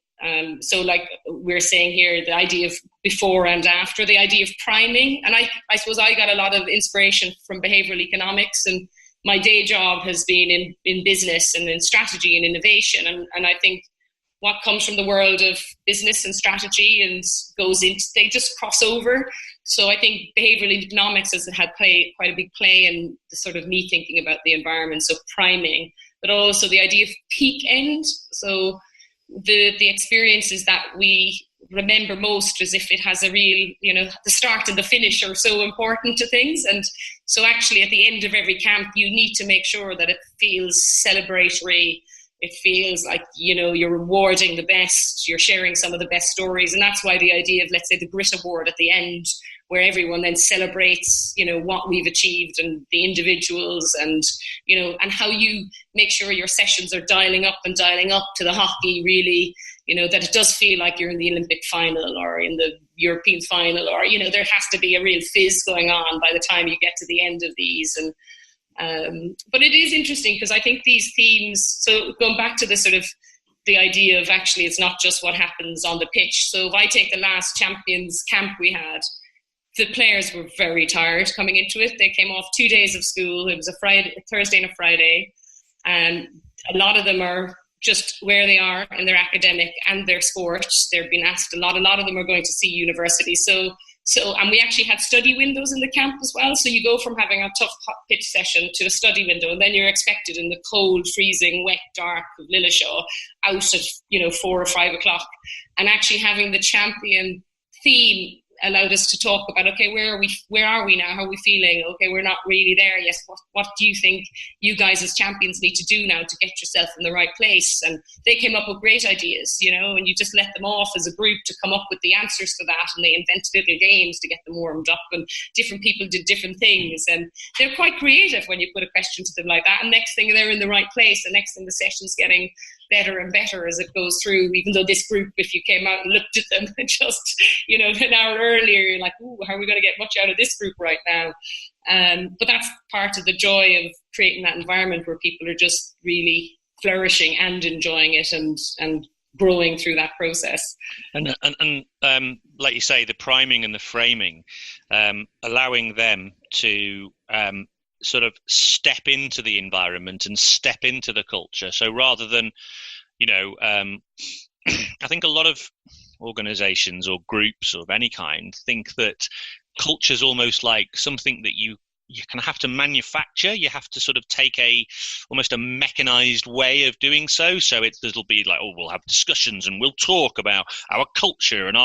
So like we're saying here, the idea of before and after, the idea of priming. And I suppose I got a lot of inspiration from behavioral economics, and my day job has been in business and in strategy and innovation. And I think what comes from the world of business and strategy and goes into, they just cross over. So I think behavioral economics has had quite a big play in the sort of me thinking about the environment. So priming, but also the idea of peak end. So the experiences that we remember most, as if it has a real, the start and the finish are so important to things. And so actually at the end of every camp, you need to make sure that it feels celebratory. It feels like, you're rewarding the best, you're sharing some of the best stories. And that's why the idea of, let's say, the Grit Award at the end, where everyone then celebrates, what we've achieved and the individuals, and, and how you make sure your sessions are dialing up to the hockey, really, that it does feel like you're in the Olympic final or in the European final, or, there has to be a real fizz going on by the time you get to the end of these. And but it is interesting, because I think these themes, so going back to the sort of the idea of actually it's not just what happens on the pitch. So if I take the last Champions camp we had, the players were very tired coming into it. They came off 2 days of school. It was a Thursday and a Friday. And a lot of them are just where they are in their academic and their sport. They've been asked a lot of them are going to see university. So, and we actually had study windows in the camp as well. So you go from having a tough hot pitch session to a study window, and then you're expected in the cold, freezing, wet, dark of Lilleshaw out at 4 or 5 o'clock. And actually having the champion theme allowed us to talk about, okay, where are we now? How are we feeling? Okay, we're not really there. Yes, what do you think you guys as champions need to do now to get yourself in the right place? And they came up with great ideas, and you just let them off as a group to come up with the answers to that, and they invented little games to get them warmed up, and different people did different things, and they're quite creative when you put a question to them like that, and next thing they're in the right place, and next thing the session's getting better and better as it goes through. Even though this group, if you came out and looked at them just an hour earlier, you're like, ooh, how are we going to get much out of this group right now? But that's part of the joy of creating that environment where people are just really flourishing and enjoying it and growing through that process. And like you say, the priming and the framing, allowing them to sort of step into the environment and step into the culture. So rather than, I think a lot of organizations or groups of any kind think that culture is almost like something that you kind of have to manufacture. You have to sort of take almost a mechanized way of doing so. So it'll be like, we'll have discussions and we'll talk about our culture and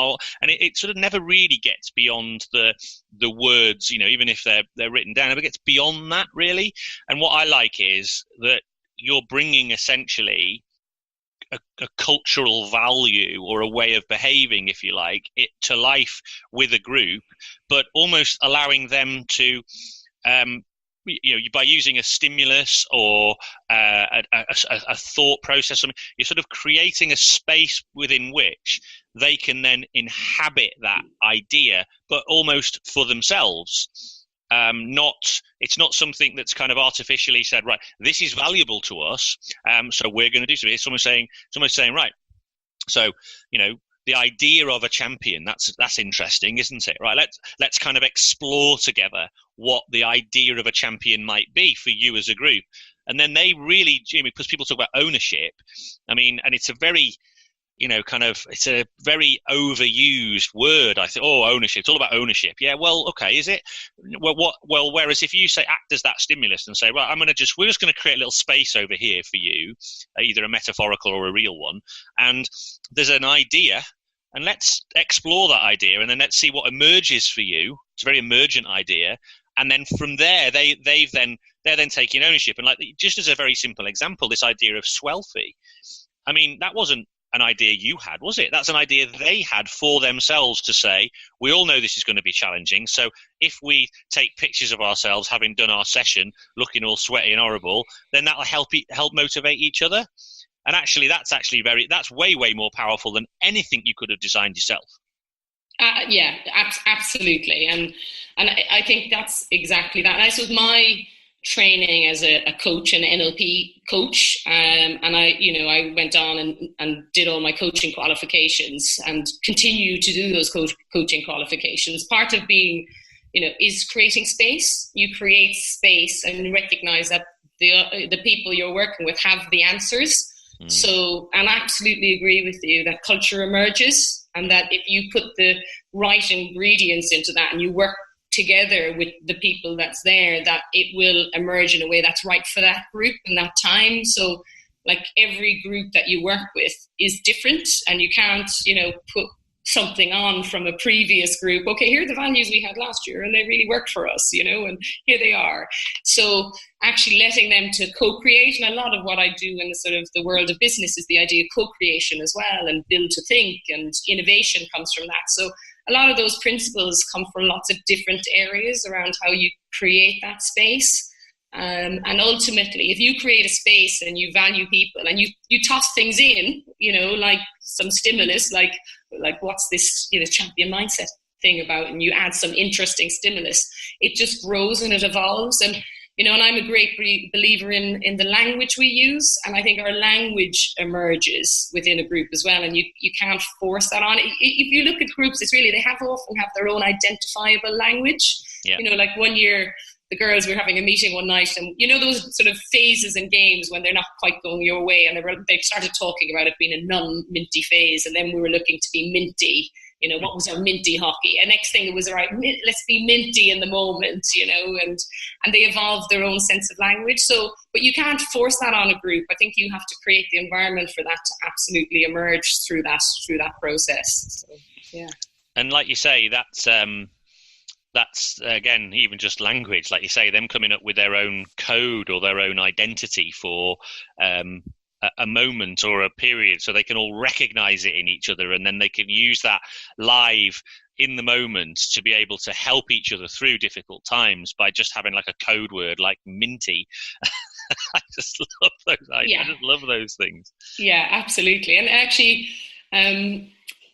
it sort of never really gets beyond the words, even if they're written down, it gets beyond that really. And what I like is that you're bringing essentially a cultural value or a way of behaving, if you like, it to life with a group, but almost allowing them to, by using a stimulus or a thought process, you're sort of creating a space within which they can then inhabit that idea, but almost for themselves. It's not something that's kind of artificially said, right, this is valuable to us, so we're going to do something. It's someone saying, right, so, the idea of a champion, that's interesting, isn't it? Right, let's kind of explore together what the idea of a champion might be for you as a group. And then they really, because people talk about ownership, and it's a very, it's a very overused word. I think, ownership. It's all about ownership. Yeah, well, okay, is it? Well, whereas if you say act as that stimulus and say, right, we're just going to create a little space over here for you, either a metaphorical or a real one, and there's an idea, and let's explore that idea, and then let's see what emerges for you. It's a very emergent idea, and then from there, they're then taking ownership. And just as a very simple example, this idea of Swelfie. That wasn't an idea you had, was it? That's an idea they had for themselves to say, we all know this is going to be challenging, so if we take pictures of ourselves having done our session looking all sweaty and horrible, then that'll help motivate each other. And actually that's way more powerful than anything you could have designed yourself. Absolutely. And I think that's exactly that. And I suppose my training as a coach, an NLP coach, and I went on and did all my coaching qualifications and continue to do those coaching qualifications. Part of being, is creating space. You create space and recognize that the people you're working with have the answers. So, and I absolutely agree with you that culture emerges, and that if you put the right ingredients into that and you work together with the people that's there, that it will emerge in a way that's right for that group and that time. So like every group that you work with is different, and you can't, put something on from a previous group. Okay, here are the values we had last year and they really worked for us, and here they are. So actually letting them to co-create, and a lot of what I do in the sort of the world of business is the idea of co-creation as well, and build to think, and innovation comes from that. So a lot of those principles come from lots of different areas around how you create that space. And ultimately, if you create a space and you value people and you toss things in, like some stimulus, like what's this, champion mindset thing about, and you add some interesting stimulus, it just grows and it evolves. And, and I'm a great believer in the language we use. And I think our language emerges within a group as well. And you can't force that on. If you look at groups, it's really, they often have their own identifiable language. Yeah. Like one year, the girls were having a meeting one night, and those sort of phases in games when they're not quite going your way, and they started talking about it being a non-minty phase, and then we were looking to be minty. What was our minty hockey? And next thing it was, all right, let's be minty in the moment, and they evolved their own sense of language. So, but you can't force that on a group. I think you have to create the environment for that to absolutely emerge through that process. So, yeah. And like you say, that's again, even just language, like you say, them coming up with their own code or their own identity for a moment or a period, so they can all recognize it in each other, and then they can use that live in the moment to be able to help each other through difficult times by just having like a code word like minty. I just love those. I just love those things. Yeah, absolutely. And actually,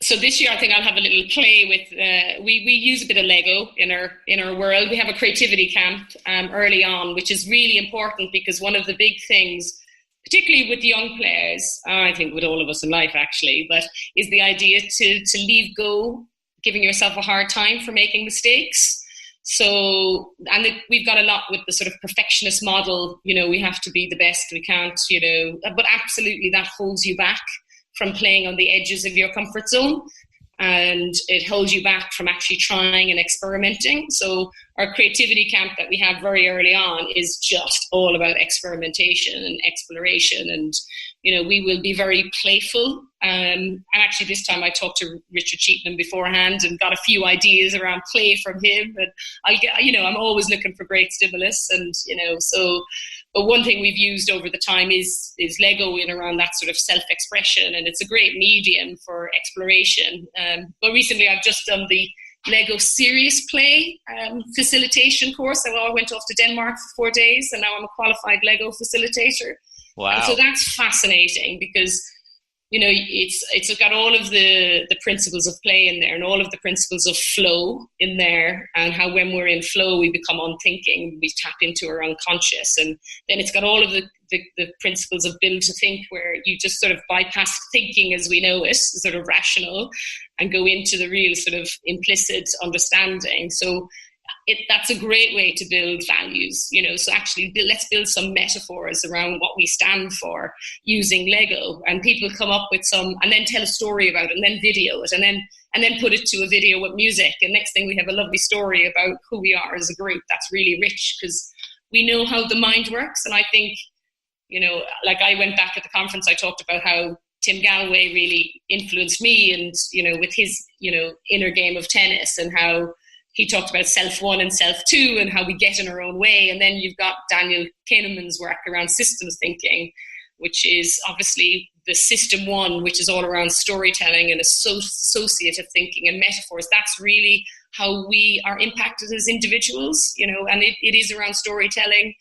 so this year I think I'll have a little play with, we use a bit of Lego in our world. We have a creativity camp early on, which is really important, because one of the big things, particularly with young players, I think with all of us in life actually, but is the idea to leave go, giving yourself a hard time for making mistakes. So, and we've got a lot with the sort of perfectionist model, we have to be the best, we can't, but absolutely that holds you back from playing on the edges of your comfort zone, and it holds you back from actually trying and experimenting. So our creativity camp that we have very early on is just all about experimentation and exploration, and we will be very playful And actually this time I talked to Richard Cheatham beforehand and got a few ideas around play from him. And I'm always looking for great stimulus. And, but one thing we've used over the time is Lego in around that sort of self-expression. And it's a great medium for exploration. But recently I've just done the Lego serious play facilitation course. So I went off to Denmark for 4 days and now I'm a qualified Lego facilitator. Wow. And so that's fascinating because, it's got all of the principles of play in there and all of the principles of flow in there, and how when we're in flow, we become unthinking, we tap into our unconscious. And then it's got all of the principles of build to think, where you just sort of bypass thinking as we know it, sort of rational, and go into the real sort of implicit understanding. So that's a great way to build values, so actually let's build some metaphors around what we stand for using Lego, and people come up with some and then tell a story about it and then video it and then put it to a video with music, and next thing we have a lovely story about who we are as a group. That's really rich because we know how the mind works. And I think, like I went back at the conference, I talked about how Tim Galloway really influenced me and, with his, inner game of tennis, and how he talked about self one and self two and how we get in our own way. And then you've got Daniel Kahneman's work around systems thinking, which is obviously the system one, which is all around storytelling and associative thinking and metaphors. That's really how we are impacted as individuals, and it is around storytelling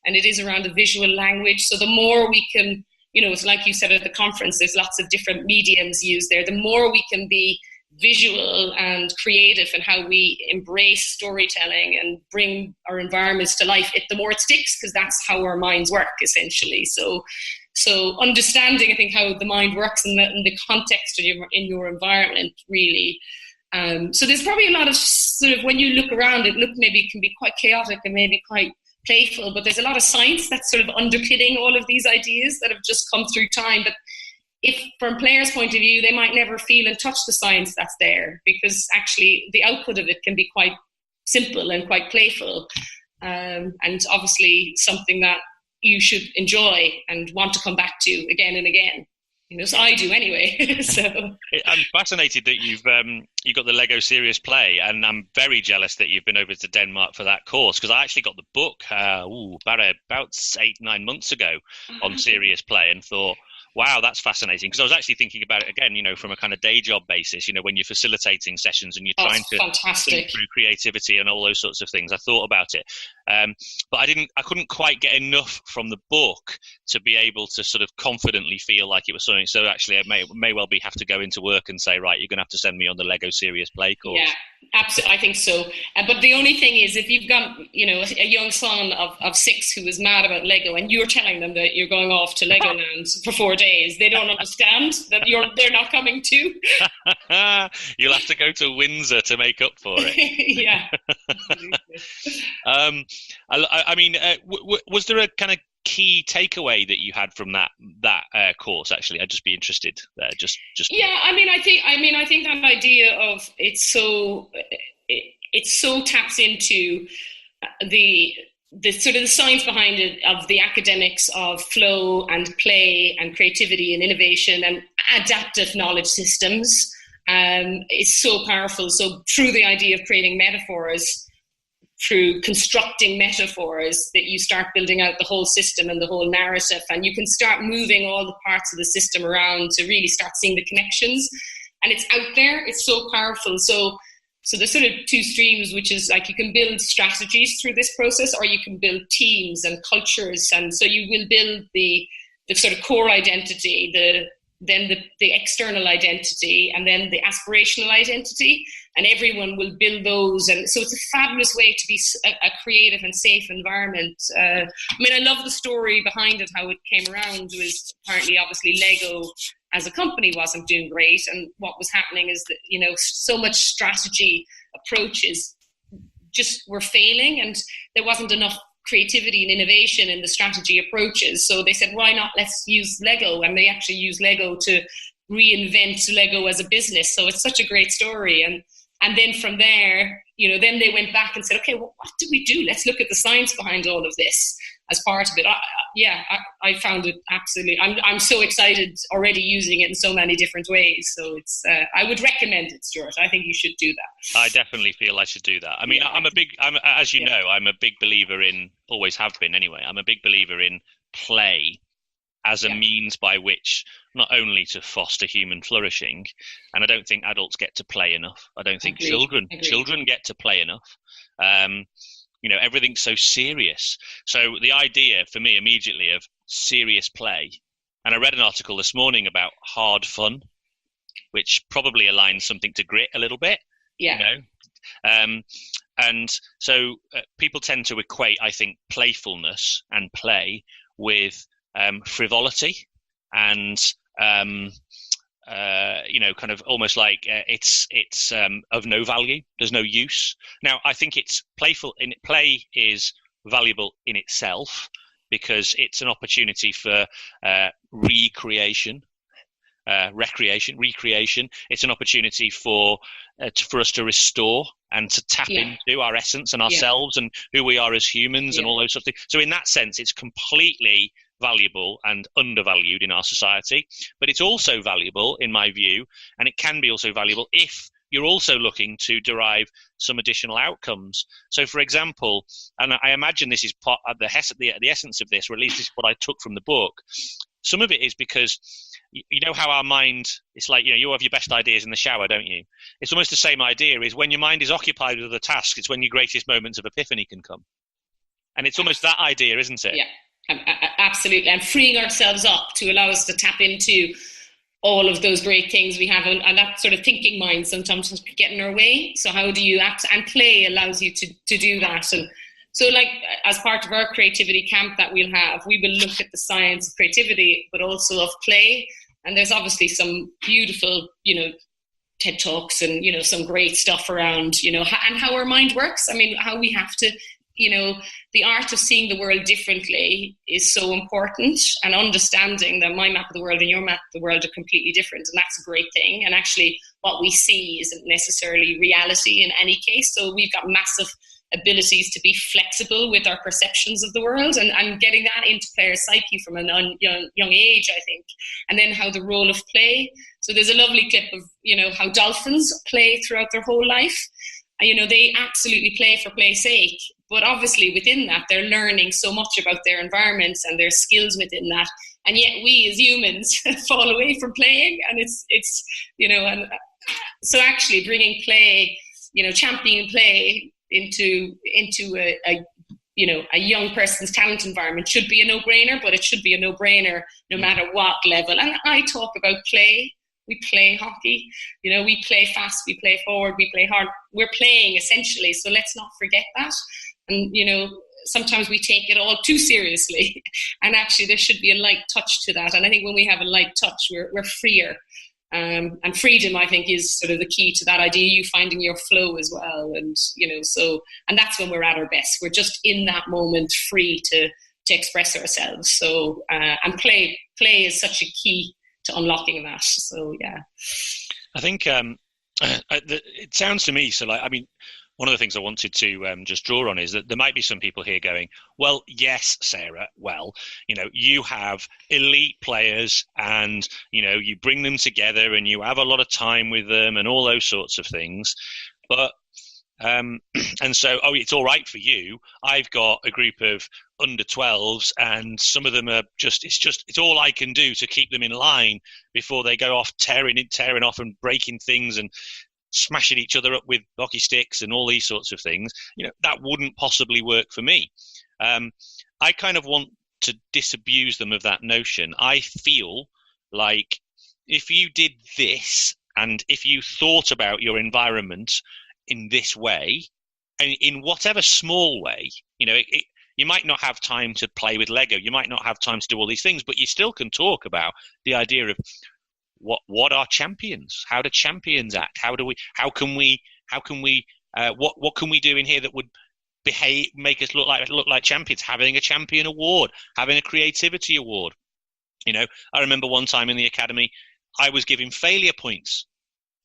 and it is around the visual language. So the more we can, it's like you said at the conference, there's lots of different mediums used there. The more we can be visual and creative and how we embrace storytelling and bring our environments to life, the more it sticks, because that's how our minds work essentially. So understanding, I think, how the mind works in the context in your environment really. So there's probably a lot of sort of, when you look around, it maybe can be quite chaotic and maybe quite playful, but there's a lot of science that's sort of underpinning all of these ideas that have just come through time. But if from players' point of view, they might never feel and touch the science that's there, because actually the output of it can be quite simple and quite playful, and obviously something that you should enjoy and want to come back to again and again. So I do anyway. So I'm fascinated that you've got the Lego Serious Play, and I'm very jealous that you've been over to Denmark for that course, because I actually got the book about 8-9 months ago on Serious Play, and thought, wow, that's fascinating. Because I was actually thinking about it again, from a kind of day job basis, when you're facilitating sessions and you're trying to think through creativity and all those sorts of things. I thought about it. But I couldn't quite get enough from the book to be able to sort of confidently feel like it was something. So actually, I may well have to go into work and say, right, you're going to have to send me on the Lego Serious Play course. Yeah, absolutely. I think so. But the only thing is, if you've got, a young son of 6 who is mad about Lego, and you're telling them that you're going off to Legoland for 4 days, they don't understand that they're not coming too. You'll have to go to Windsor to make up for it. Yeah. Was there a kind of key takeaway that you had from that course? Actually, I'd just be interested. Yeah, I think that idea of it so taps into the sort of the science behind it, of the academics of flow and play and creativity and innovation and adaptive knowledge systems, is so powerful. So through the idea of creating metaphors, through constructing metaphors, that you start building out the whole system and the whole narrative, and you can start moving all the parts of the system around to really start seeing the connections. And it's out there, it's so powerful. So there's sort of 2 streams, which is like you can build strategies through this process, or you can build teams and cultures. And so you will build the sort of core identity, then the external identity, and then the aspirational identity, and everyone will build those. And so it's a fabulous way to be a creative and safe environment. I love the story behind it, how it came around. Was apparently, obviously, Lego as a company wasn't doing great, and what was happening is that so much strategy approaches just were failing, and there wasn't enough creativity and innovation in the strategy approaches. So they said, why not, let's use Lego. And they actually use Lego to reinvent Lego as a business. So it's such a great story. And then from there, then they went back and said, okay, well, what do we do? Let's look at the science behind all of this as part of it. I found it absolutely. I'm so excited already using it in so many different ways. So it's I would recommend it, Stuart. I think you should do that. I definitely feel I should do that. I mean, as you know, I'm a big believer in, always have been anyway, I'm a big believer in play as a means by which not only to foster human flourishing, and I don't think adults get to play enough. I don't think children get to play enough. Everything's so serious. So the idea for me immediately of serious play, and I read an article this morning about hard fun, which probably aligns something to grit a little bit. Yeah. And so people tend to equate, I think, playfulness and play with frivolity and kind of almost like it's of no value. There's no use. Now, I think it's playful. Play is valuable in itself because it's an opportunity for recreation. It's an opportunity for us to restore and to tap into our essence and ourselves and who we are as humans and all those sorts of things. So in that sense, it's completely valuable and undervalued in our society, but it's also valuable in my view, and it can be also valuable if you're also looking to derive some additional outcomes. So for example, and I imagine this is part of the essence of this, or at least this is what I took from the book, some of it is because you know how our mind, it's like, you have your best ideas in the shower, don't you? It's almost the same idea, is when your mind is occupied with other tasks, it's when your greatest moments of epiphany can come. And it's almost that idea, isn't it? Yeah. Absolutely, and freeing ourselves up to allow us to tap into all of those great things we have, and that sort of thinking mind sometimes can get in our way. So how do you act? And play allows you to do that. And so, like, as part of our creativity camp that we'll have, we will look at the science of creativity, but also of play. And there's obviously some beautiful, TED Talks and, some great stuff around, and how our mind works. I mean, how we have to, the art of seeing the world differently is so important, and understanding that my map of the world and your map of the world are completely different. And that's a great thing. And actually what we see isn't necessarily reality in any case. So we've got massive abilities to be flexible with our perceptions of the world, and getting that into players' psyche from a young age, I think. And then how the role of play. So there's a lovely clip of, how dolphins play throughout their whole life. They absolutely play for play's sake, but obviously within that, they're learning so much about their environments and their skills within that. And yet we as humans fall away from playing, and it's and so actually bringing play, championing play into a young person's talent environment should be a no-brainer, but it should be a no-brainer no matter what level. And I talk about play. We play hockey, we play fast, we play forward, we play hard. We're playing essentially, so let's not forget that. And, sometimes we take it all too seriously, and actually there should be a light touch to that. And I think when we have a light touch, we're freer. And freedom, I think, is sort of the key to that idea, you finding your flow as well. And, and that's when we're at our best. We're just in that moment free to express ourselves. So, and play is such a key to unlocking that. So yeah, I think it sounds to me, so one of the things I wanted to just draw on is that there might be some people here going, well, yes, Sarah, well, you have elite players and, you bring them together and you have a lot of time with them and all those sorts of things. But and so, it's all right for you. I've got a group of under 12s, and some of them are it's all I can do to keep them in line before they go off tearing off and breaking things and smashing each other up with hockey sticks and all these sorts of things. That wouldn't possibly work for me. I kind of want to disabuse them of that notion. I feel like if you did this, and if you thought about your environment in this way, and in whatever small way, you might not have time to play with Lego, you might not have time to do all these things, but you still can talk about the idea of what are champions? How do champions act? What can we do in here that would make us look like champions? Having a champion award, having a creativity award. I remember one time in the academy, I was giving failure points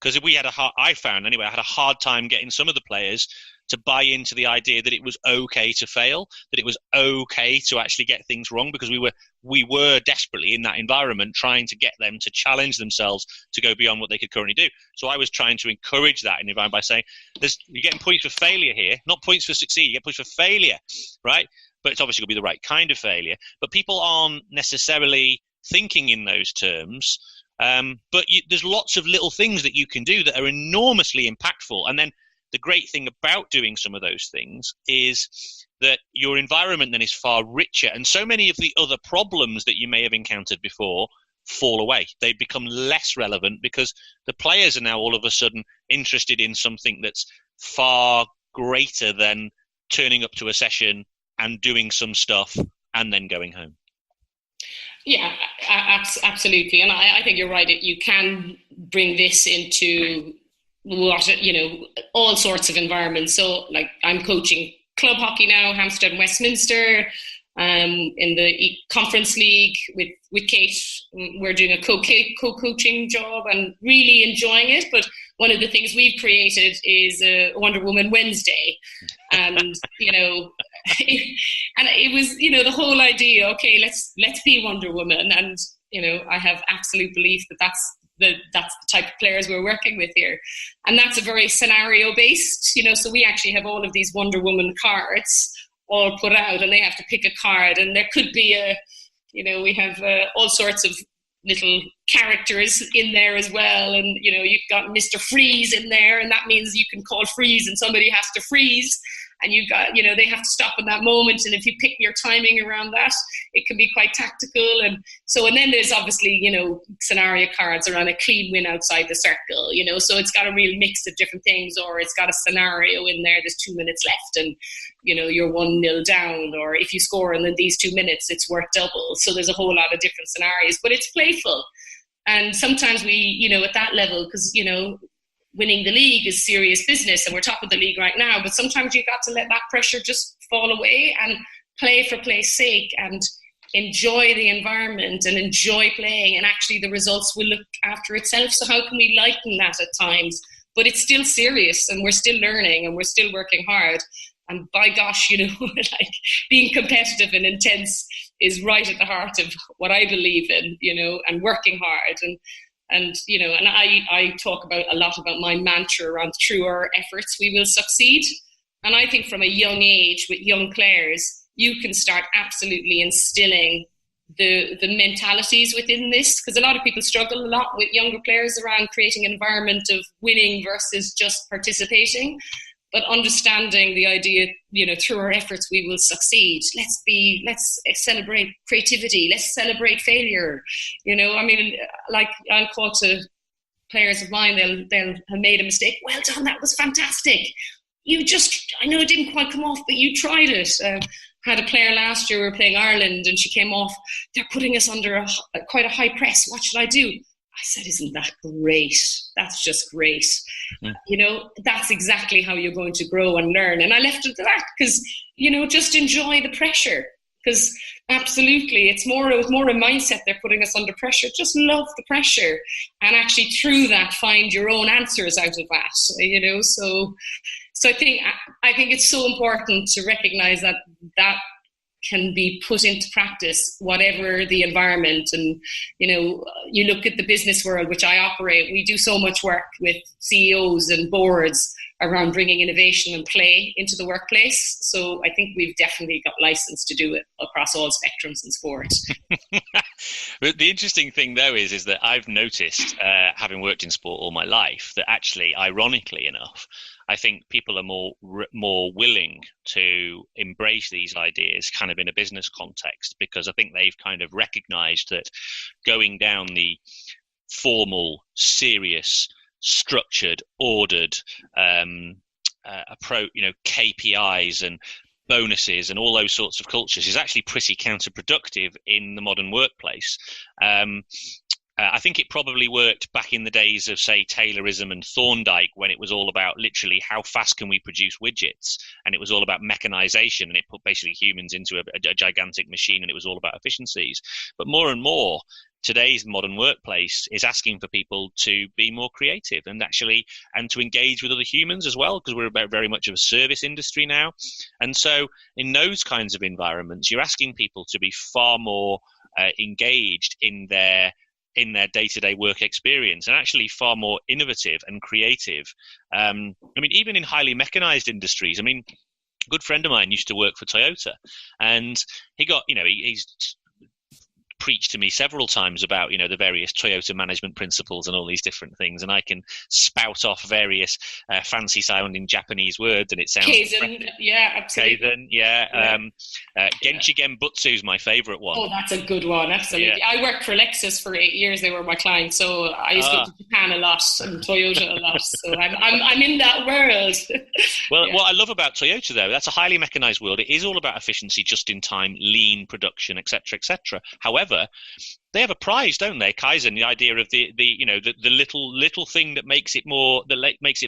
because I had a hard time getting some of the players to buy into the idea that it was okay to fail, that it was okay to actually get things wrong, because we were desperately in that environment trying to get them to challenge themselves to go beyond what they could currently do. So I was trying to encourage that in the environment by saying, you're getting points for failure here, not points for succeed. You get points for failure, right? But it's obviously going to be the right kind of failure. But people aren't necessarily thinking in those terms. But there's lots of little things that you can do that are enormously impactful. And then the great thing about doing some of those things is that your environment then is far richer, and so many of the other problems that you may have encountered before fall away. They become less relevant because the players are now all of a sudden interested in something that's far greater than turning up to a session and doing some stuff and then going home. Yeah, absolutely. And I think you're right. You can bring this into all sorts of environments. So like I'm coaching club hockey now, Hampstead and Westminster, in the conference league with Kate. We're doing a co-coaching job and really enjoying it. But one of the things we've created is a Wonder Woman Wednesday. And, and it was, the whole idea, okay, let's be Wonder Woman. And, I have absolute belief that that's the type of players we're working with here. And that's a very scenario based, so we actually have all of these Wonder Woman cards all put out, and they have to pick a card, and there could be we have all sorts of little characters in there as well. And, you've got Mr. Freeze in there, and that means you can call freeze and somebody has to freeze. And you've got, they have to stop in that moment. And if you pick your timing around that, it can be quite tactical. And then there's obviously, scenario cards around a clean win outside the circle, so it's got a real mix of different things, or it's got a scenario in there, there's 2 minutes left and, you're 1-0 down, or if you score in these 2 minutes, it's worth double. So there's a whole lot of different scenarios, but it's playful. And sometimes we, at that level, because, winning the league is serious business and we're top of the league right now, but sometimes you got to let that pressure just fall away and play for play's sake and enjoy the environment and enjoy playing, and actually the results will look after itself. So how can we lighten that at times? But it's still serious and we're still learning and we're still working hard. And by gosh, like being competitive and intense is right at the heart of what I believe in, and working hard. And I talk a lot about my mantra around through our efforts, we will succeed. And I think from a young age with young players, you can start absolutely instilling the mentalities within this, because a lot of people struggle a lot with younger players around creating an environment of winning versus just participating. But understanding the idea, through our efforts, we will succeed. Let's celebrate creativity. Let's celebrate failure. Like I'll call to players of mine, they'll have made a mistake. Well done, that was fantastic. I know it didn't quite come off, but you tried it. Had a player last year, we were playing Ireland, and she came off. They're putting us under quite a high press. What should I do? I said, isn't that great? That's just great. Mm-hmm. That's exactly how you're going to grow and learn. And I left it to that because, just enjoy the pressure. Because absolutely, it's more a mindset. They're putting us under pressure. Just love the pressure. And actually through that, find your own answers out of that, So I think it's so important to recognize that can be put into practice, whatever the environment. And, you look at the business world, which I operate, we do so much work with CEOs and boards around bringing innovation and play into the workplace. So I think we've definitely got license to do it across all spectrums in sport. But the interesting thing, though, is that I've noticed, having worked in sport all my life, that actually, ironically enough, I think people are more willing to embrace these ideas kind of in a business context, because I think they've kind of recognized that going down the formal, serious, structured, ordered approach, KPIs and bonuses and all those sorts of cultures is actually pretty counterproductive in the modern workplace. I think it probably worked back in the days of, say, Taylorism and Thorndike, when it was all about literally how fast can we produce widgets, and it was all about mechanization, and it put basically humans into a gigantic machine, and it was all about efficiencies. But more and more, today's modern workplace is asking for people to be more creative and to engage with other humans as well, because we're very much of a service industry now. And so in those kinds of environments, you're asking people to be far more engaged in their day-to-day work experience, and actually far more innovative and creative. I mean, even in highly mechanized industries, I mean, a good friend of mine used to work for Toyota, and he got, he's preached to me several times about the various Toyota management principles and all these different things, and I can spout off various fancy sounding Japanese words, and it sounds Kaizen, yeah, absolutely. Kaizen, yeah. Genchi Genbutsu is my favorite one. Oh, that's a good one, absolutely. Yeah. I worked for Lexus for 8 years; they were my client, so I used to go to Japan a lot and Toyota a lot. So I'm in that world. Well, yeah. What I love about Toyota, though, that's a highly mechanized world. It is all about efficiency, just in time, lean production, etc., etc. However, they have a prize, don't they? Kaizen, the idea of the little thing that makes it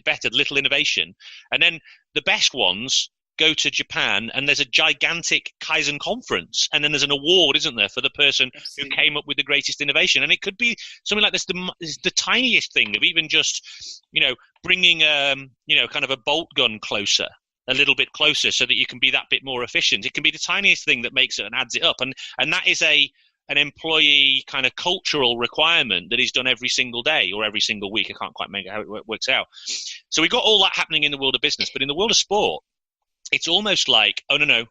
better, the little innovation. And then the best ones go to Japan, and there's a gigantic Kaizen conference, and then there's an award, isn't there, for the person who came up with the greatest innovation. And it could be something like this, the tiniest thing of even just, bringing, kind of a bolt gun closer, a little bit closer, so that you can be that bit more efficient. It can be the tiniest thing that makes it and adds it up. And that is an employee kind of cultural requirement that is done every single day or every single week. I can't quite make it how it works out. So we've got all that happening in the world of business, but in the world of sport, it's almost like, oh, no,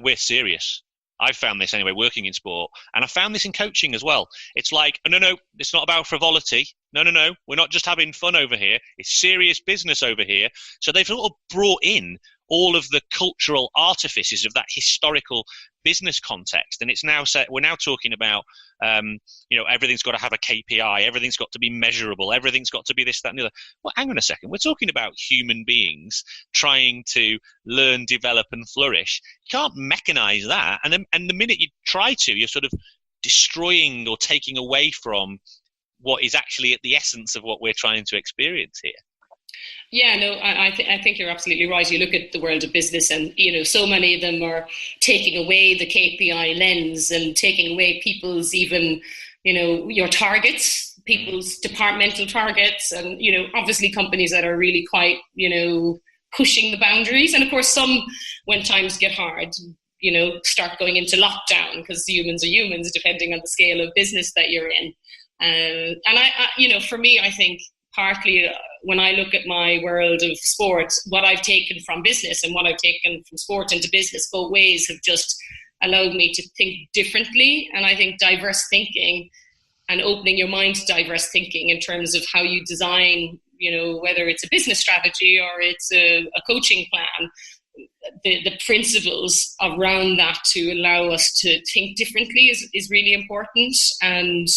we're serious. I've found this anyway, working in sport, and I found this in coaching as well. It's like, oh, no, it's not about frivolity. No, we're not just having fun over here. It's serious business over here. So they've sort of brought in all of the cultural artifices of that historical business context, and it's now we're now talking about everything's got to have a KPI, everything's got to be measurable, everything's got to be this, that, and the other. Well, hang on a second, we're talking about human beings trying to learn, develop, and flourish. You can't mechanize that, and the minute you try to, you're sort of destroying or taking away from what is actually at the essence of what we're trying to experience here. Yeah, no, I think you're absolutely right. You look at the world of business, and so many of them are taking away the KPI lens and taking away people's even, your targets, people's departmental targets, and obviously companies that are really quite pushing the boundaries. And of course, some, when times get hard, start going into lockdown, because humans are humans, depending on the scale of business that you're in. And I for me, I think partly when I look at my world of sport, what I've taken from business and what I've taken from sport into business, both ways have just allowed me to think differently. And I think diverse thinking and opening your mind to diverse thinking in terms of how you design, whether it's a business strategy or it's a coaching plan, the principles around that to allow us to think differently is really important. And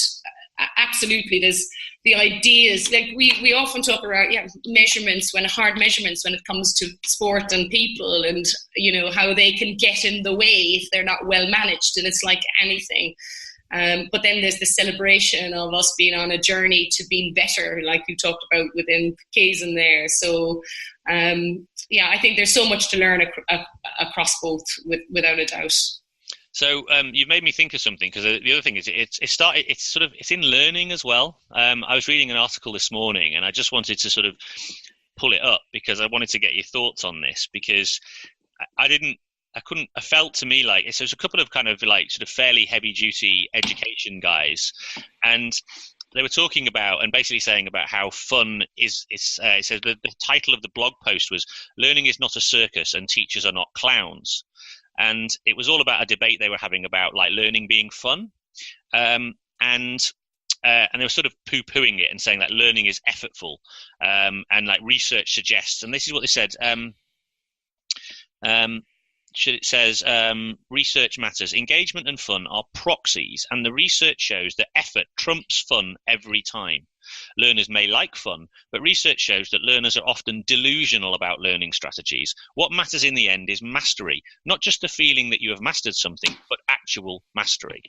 absolutely, there's the ideas, like we often talk about measurements, hard measurements when it comes to sport and people, and how they can get in the way if they're not well managed, and it's like anything. But then there's the celebration of us being on a journey to being better, like you talked about within Kaizen there. So I think there's so much to learn across both, without a doubt. So you've made me think of something, because the other thing is it's in learning as well. I was reading an article this morning, and I just wanted to sort of pull it up because I wanted to get your thoughts on this, because I felt to me like there's a couple of kind of like sort of fairly heavy duty education guys, and they were talking about and basically saying about how fun is. It says the title of the blog post was "Learning is not a circus and teachers are not clowns." And it was all about a debate they were having about like learning being fun. And they were sort of poo-pooing it and saying that learning is effortful. And like research suggests, and this is what they said, it says, research matters. Engagement and fun are proxies, and the research shows that effort trumps fun every time. Learners may like fun, but research shows that learners are often delusional about learning strategies. What matters in the end is mastery, not just the feeling that you have mastered something, but actual mastery.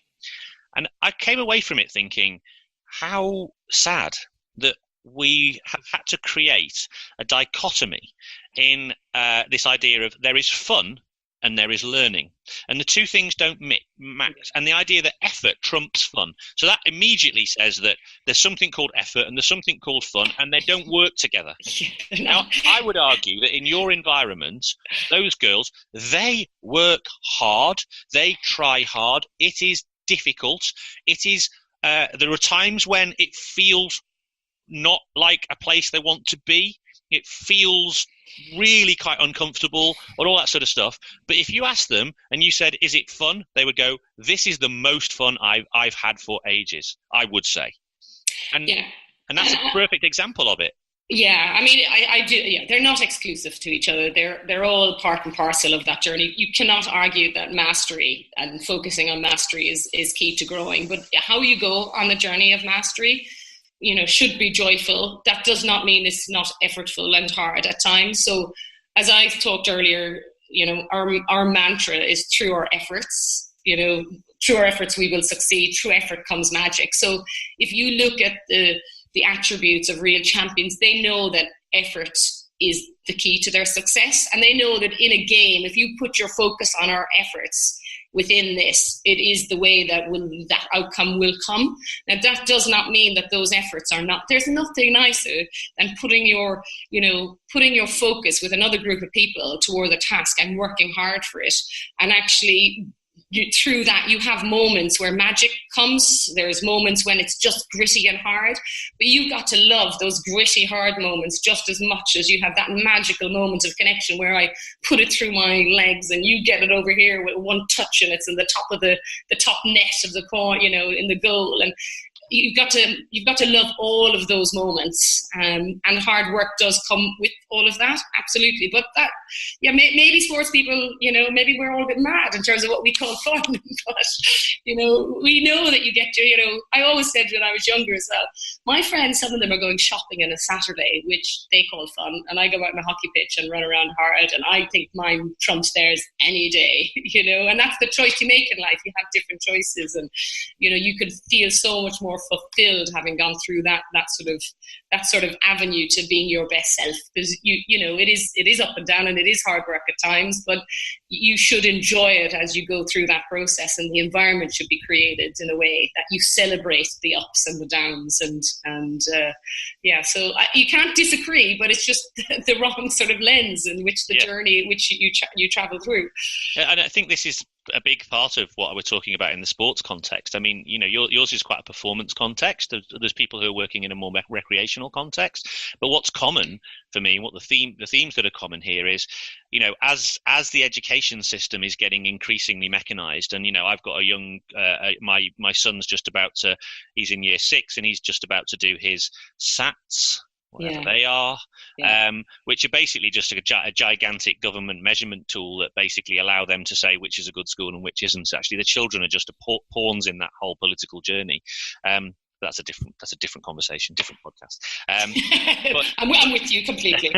And I came away from it thinking, how sad that we have had to create a dichotomy in this idea of there is fun and there is learning. And the two things don't match. And the idea that effort trumps fun. So that immediately says that there's something called effort and there's something called fun, and they don't work together. Now, I would argue that in your environment, those girls, they work hard. They try hard. It is difficult. It is, there are times when it feels not like a place they want to be. It feels really quite uncomfortable or all that sort of stuff. But if you ask them and you said, is it fun? They would go, this is the most fun I've had for ages, I would say. And that's a perfect example of it. Yeah, I mean, I do. Yeah, they're not exclusive to each other. They're all part and parcel of that journey. You cannot argue that mastery and focusing on mastery is key to growing. But how you go on the journey of mastery, should be joyful. That does not mean it's not effortful and hard at times. So as I talked earlier, our mantra is through our efforts, through our efforts we will succeed. Through effort comes magic. So if you look at the attributes of real champions, they know that effort is the key to their success. And they know that in a game, if you put your focus on our efforts within this, it is the way that outcome will come. Now, that does not mean that those efforts are not, there's nothing nicer than putting your focus with another group of people toward a task and working hard for it. And actually, through that, you have moments where magic comes. There's moments when it's just gritty and hard, but you've got to love those gritty, hard moments just as much as you have that magical moment of connection where I put it through my legs and you get it over here with one touch and it's in the top of the top net of the corner, in the goal. And you've got to love all of those moments, and hard work does come with all of that, absolutely. But that, maybe sports people, maybe we're all a bit mad in terms of what we call fun. But we know that you get to, I always said when I was younger as well, my friends, some of them are going shopping on a Saturday, which they call fun, and I go out on a hockey pitch and run around hard, and I think mine trumps theirs any day, and that's the choice you make in life. You have different choices, and you could feel so much more fulfilled having gone through that sort of avenue to being your best self, because it is up and down and it is hard work at times, but you should enjoy it as you go through that process, and the environment should be created in a way that you celebrate the ups and the downs, so you can't disagree, but it's just the wrong sort of lens in which the journey which you travel through. And I think this is a big part of what we're talking about in the sports context. I mean, yours is quite a performance context. There's people who are working in a more recreational context. But what's common for me, what the themes that are common here is, as the education system is getting increasingly mechanized, and I've got a young, my son's just about to, he's in year 6 and he's just about to do his SATs, whatever they are, which are basically just a gigantic government measurement tool that basically allow them to say which is a good school and which isn't. So actually, the children are just pawns in that whole political journey. That's a different conversation, different podcast. But I'm with you completely.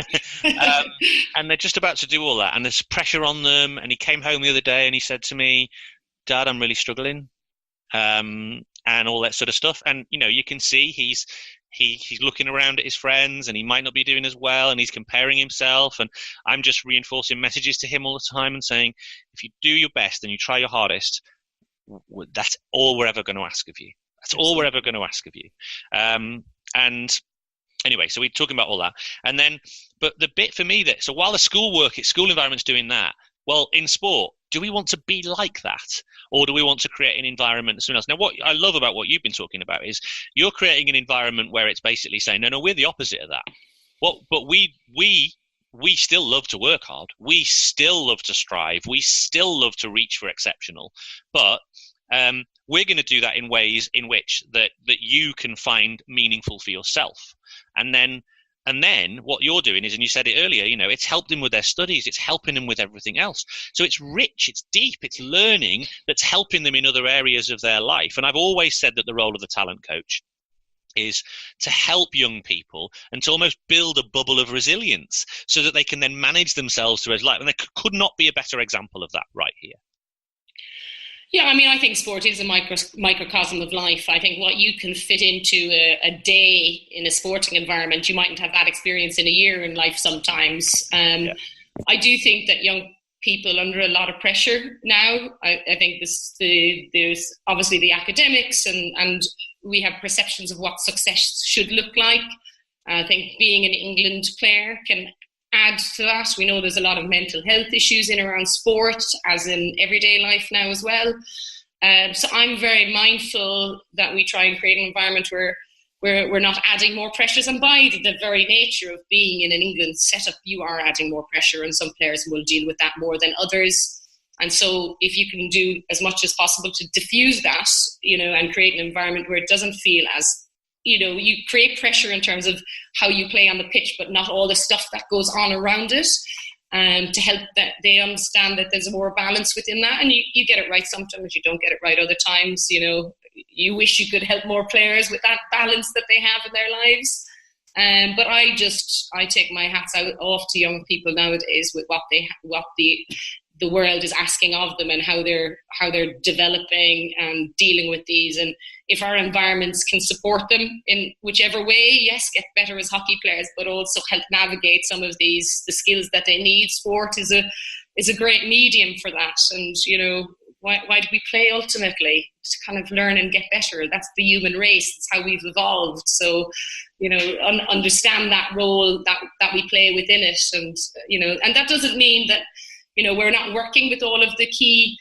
And they're just about to do all that, and there's pressure on them. And he came home the other day and he said to me, "Dad, I'm really struggling," and all that sort of stuff. And you can see he's looking around at his friends and he might not be doing as well, and he's comparing himself, and I'm just reinforcing messages to him all the time and saying, if you do your best and you try your hardest, that's all we're ever going to ask of you. That's all we're ever going to ask of you. And anyway, so we're talking about all that. And then, but the bit for me so while the school environment's doing that, well, in sport, do we want to be like that? Or do we want to create an environment that's something else? Now, what I love about what you've been talking about is you're creating an environment where it's basically saying, no, we're the opposite of that. But we still love to work hard. We still love to strive. We still love to reach for exceptional. But we're going to do that in ways in which that you can find meaningful for yourself. And then what you're doing is, and you said it earlier, it's helped them with their studies. It's helping them with everything else. So it's rich, it's deep, it's learning that's helping them in other areas of their life. And I've always said that the role of the talent coach is to help young people and to almost build a bubble of resilience so that they can then manage themselves through life. And there could not be a better example of that right here. Yeah, I mean, I think sport is a microcosm of life. I think what you can fit into a day in a sporting environment, you mightn't have that experience in a year in life sometimes. I do think that young people under a lot of pressure now. I think there's obviously the academics and we have perceptions of what success should look like. I think being an England player can add to that. We know there's a lot of mental health issues in around sport, as in everyday life now as well. So I'm very mindful that we try and create an environment where we're not adding more pressures. And by the very nature of being in an England setup, you are adding more pressure, and some players will deal with that more than others. And so if you can do as much as possible to diffuse that, and create an environment where it doesn't feel as, you create pressure in terms of how you play on the pitch, but not all the stuff that goes on around it, to help that they understand that there's more balance within that. And you get it right sometimes, you don't get it right other times. You wish you could help more players with that balance that they have in their lives. But I take my hats off to young people nowadays with what the world is asking of them, and how they're developing and dealing with these. And if our environments can support them in whichever way, yes, get better as hockey players, but also help navigate some of the skills that they need. Sport is a great medium for that. And why do we play ultimately? To kind of learn and get better. That's the human race. It's how we've evolved. So understand that role that we play within it. And and that doesn't mean that we're not working with all of the key,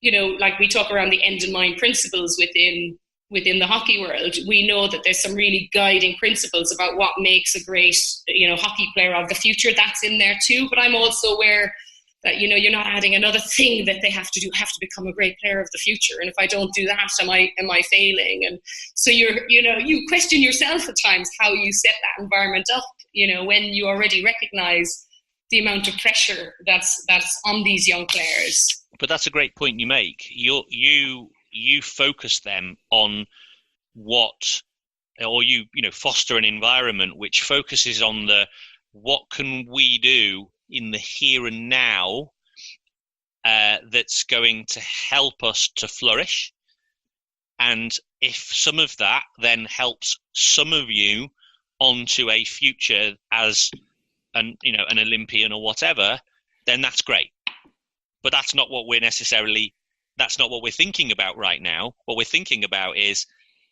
like we talk around the end in mind principles within the hockey world. We know that there's some really guiding principles about what makes a great, hockey player of the future. That's in there too. But I'm also aware that, you're not adding another thing that they have to become a great player of the future. And if I don't do that, am I failing? And so you question yourself at times how you set that environment up, when you already recognize the amount of pressure that's on these young players. But that's a great point you make. You focus them on foster an environment which focuses on what can we do in the here and now that's going to help us to flourish. And if some of that then helps some of you onto a future as an Olympian or whatever, then that's great. But that's not what we're thinking about right now. What we're thinking about is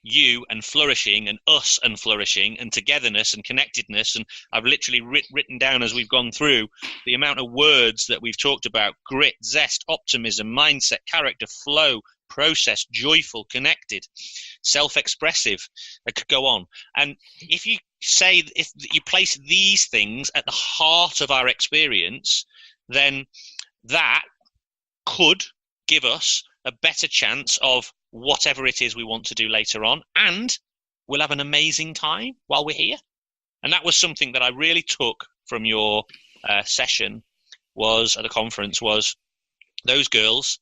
you and flourishing, and us and flourishing, and togetherness and connectedness. And I've literally written down, as we've gone through, the amount of words that we've talked about: grit, zest, optimism, mindset, character, flow, process, joyful, connected, self-expressive. I could go on. And if you place these things at the heart of our experience, then that could give us a better chance of whatever it is we want to do later on, and we'll have an amazing time while we're here. And that was something that I really took from your session at the conference, was those girls'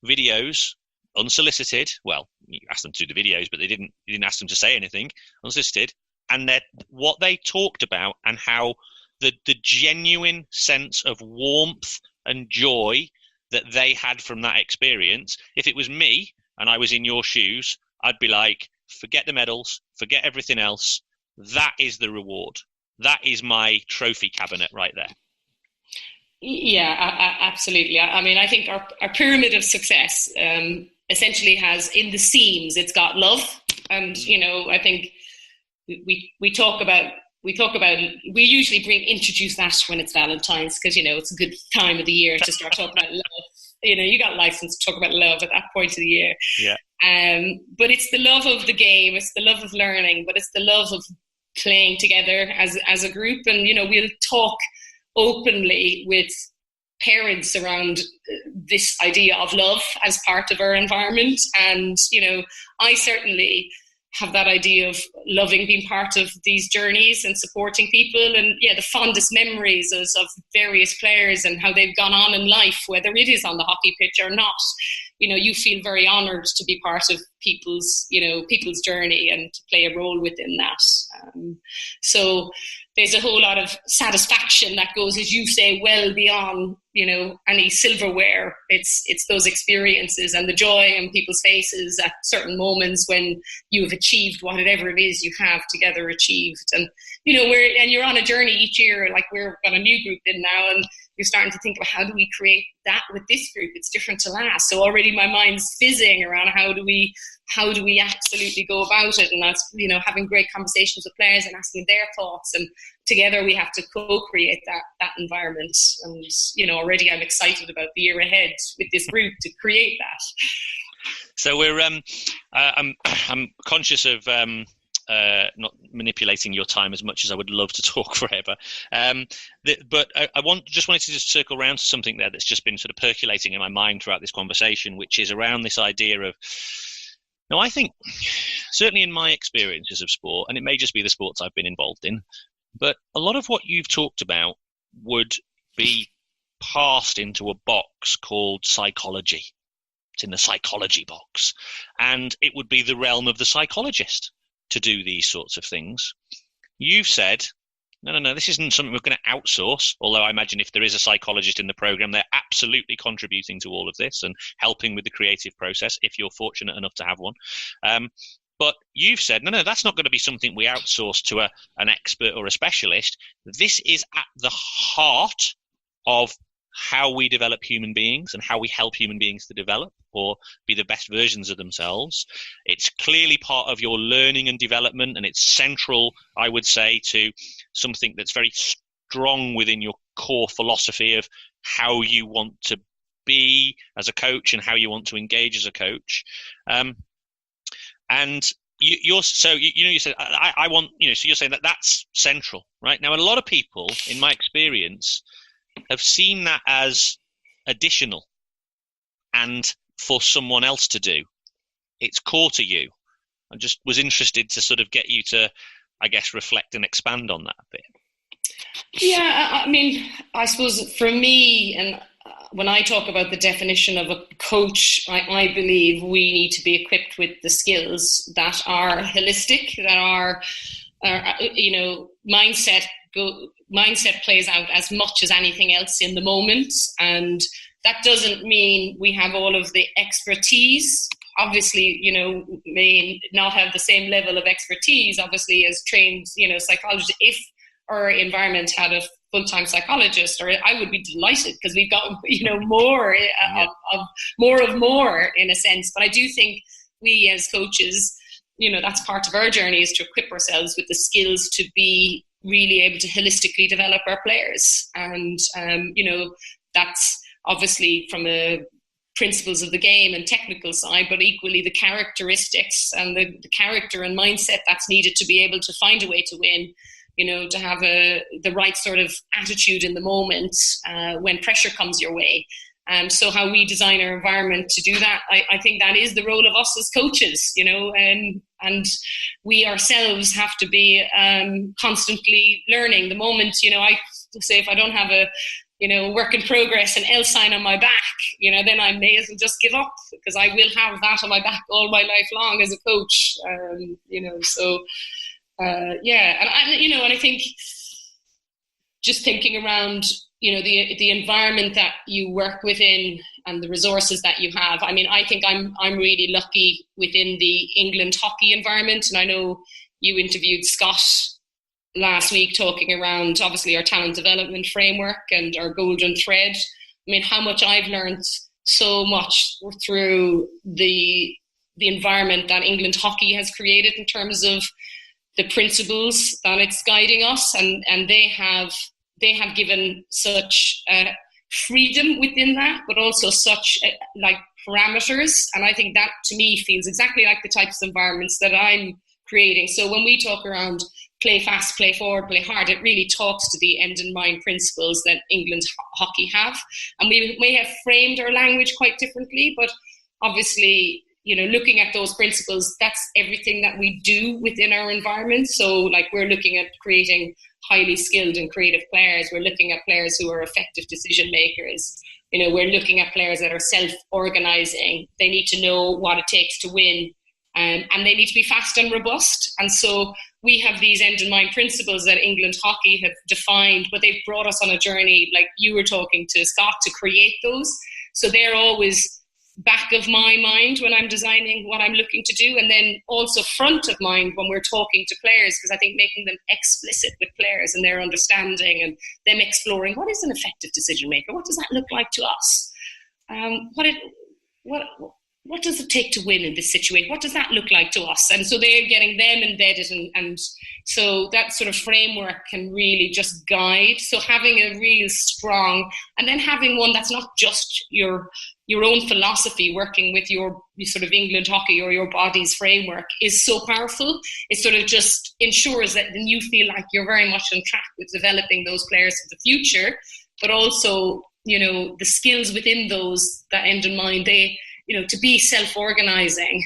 videos, unsolicited. Well, you asked them to do the videos, but you didn't ask them to say anything, unsolicited. And what they talked about, and how the genuine sense of warmth and joy that they had from that experience. If it was me and I was in your shoes, I'd be like, forget the medals, forget everything else. That is the reward. That is my trophy cabinet right there. Yeah, absolutely. I mean, I think our pyramid of success essentially has, in the seams, it's got love. And, I think we talk about, we usually introduce that when it's Valentine's, because, it's a good time of the year to start talking about love. You got license to talk about love at that point of the year. Yeah. But it's the love of the game, it's the love of learning, but it's the love of playing together as a group. And, we'll talk openly with parents around this idea of love as part of our environment. And, I certainly have that idea of loving being part of these journeys and supporting people. And the fondest memories of various players and how they've gone on in life, whether it is on the hockey pitch or not, you feel very honoured to be part of people's journey and to play a role within that. So there's a whole lot of satisfaction that goes, as you say, well beyond, any silverware. It's those experiences and the joy on people's faces at certain moments when you have achieved whatever it is you have together achieved. And, you're on a journey each year, like we're got a new group in now, and you're starting to think about how do we create that with this group? It's different to last. So already my mind's fizzing around how do we absolutely go about it? And that's, you know, having great conversations with players and asking their thoughts, and together we have to co-create that environment. And, you know, already I'm excited about the year ahead with this group to create that. So we're I'm conscious of not manipulating your time as much as I would love to talk forever. But I wanted to just circle around to something there that's just been sort of percolating in my mind throughout this conversation, which is around this idea of, now, I think certainly in my experiences of sport, and it may just be the sports I've been involved in, but a lot of what you've talked about would be passed into a box called psychology. It's in the psychology box, and it would be the realm of the psychologist to do these sorts of things. You've said, no, this isn't something we're going to outsource, although I imagine if there is a psychologist in the program, they're absolutely contributing to all of this and helping with the creative process, if you're fortunate enough to have one. But you've said, no, that's not going to be something we outsource to an expert or a specialist. This is at the heart of how we develop human beings and how we help human beings to develop or be the best versions of themselves. It's clearly part of your learning and development, and it's central, I would say, to something that's very strong within your core philosophy of how you want to be as a coach and how you want to engage as a coach. And you said, I want, so you're saying that that's central, right? Now, a lot of people, in my experience, have seen that as additional and for someone else to do. It's core to you. I just was interested to sort of get you to, I guess, reflect and expand on that a bit. Yeah, I mean, I suppose for me, and when I talk about the definition of a coach, I believe we need to be equipped with the skills that are holistic, that are mindset plays out as much as anything else in the moment. And that doesn't mean we have all of the expertise. Obviously, may not have the same level of expertise, obviously, as trained, psychologists. If our environment had a full-time psychologist, or I would be delighted, because we've got, more of more in a sense. But I do think we as coaches, that's part of our journey, is to equip ourselves with the skills to be really able to holistically develop our players. And, that's obviously from a principles of the game and technical side, but equally the characteristics and the character and mindset that's needed to be able to find a way to win, to have the right sort of attitude in the moment when pressure comes your way. So how we design our environment to do that, I think that is the role of us as coaches, and we ourselves have to be constantly learning. The moment, I say, if I don't have a, work in progress, an L sign on my back, then I may as well just give up, because I will have that on my back all my life long as a coach, yeah. And I think just thinking around, the environment that you work within and the resources that you have. I mean, I think I'm really lucky within the England hockey environment. And I know you interviewed Scott last week talking around, obviously, our talent development framework and our golden thread. I mean, how much I've learned so much through the environment that England hockey has created in terms of the principles that it's guiding us, and they have given such freedom within that, but also such parameters. And I think that to me feels exactly like the types of environments that I'm creating. So when we talk around play fast, play forward, play hard, it really talks to the end in mind principles that England hockey have. And we may have framed our language quite differently, but obviously, looking at those principles, that's everything that we do within our environment. So we're looking at creating highly skilled and creative players. We're looking at players who are effective decision makers. We're looking at players that are self-organizing. They need to know what it takes to win, and they need to be fast and robust. And so we have these end in mind principles that England hockey have defined, but they've brought us on a journey, like you were talking to Scott, to create those. So they're always back of my mind when I'm designing what I'm looking to do, and then also front of mind when we're talking to players, because I think making them explicit with players and their understanding and them exploring what is an effective decision maker, what does that look like to us, what does it take to win in this situation, what does that look like to us, and so they're getting them embedded, and so that sort of framework can really just guide. So having a real strong, and then having one that's not just your own philosophy working with your sort of England hockey or your body's framework is so powerful. It sort of just ensures that then you feel like you're very much on track with developing those players for the future, but also, the skills within those that end in mind, to be self-organizing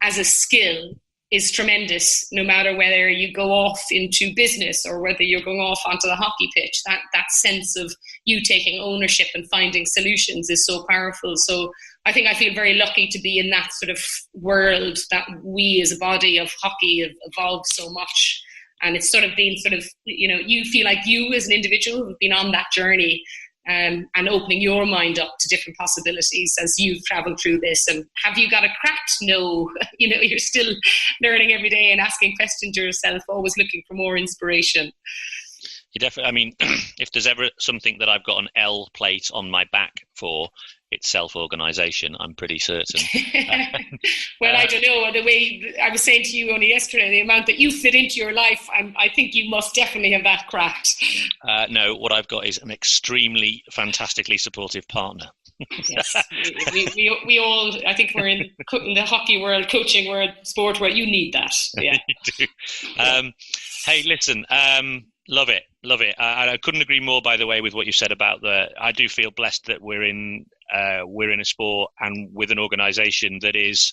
as a skill is tremendous, no matter whether you go off into business or whether you're going off onto the hockey pitch. That sense of you taking ownership and finding solutions is so powerful. So I think I feel very lucky to be in that sort of world that we as a body of hockey have evolved so much. And it's sort of been you feel like you as an individual have been on that journey, and opening your mind up to different possibilities as you've traveled through this. And have you got it cracked? No. You're still learning every day and asking questions yourself, always looking for more inspiration. You definitely, if there's ever something that I've got an L plate on my back for, it's self-organisation, I'm pretty certain. Well, I don't know. The way I was saying to you only yesterday, the amount that you fit into your life, I think you must definitely have that cracked. No, what I've got is an extremely, fantastically supportive partner. Yes, we all, I think we're in the hockey world, coaching world, sport world, you need that. Yeah. You do. Hey, listen, love it. I couldn't agree more, by the way, with what you said about I do feel blessed that we're in a sport and with an organisation that is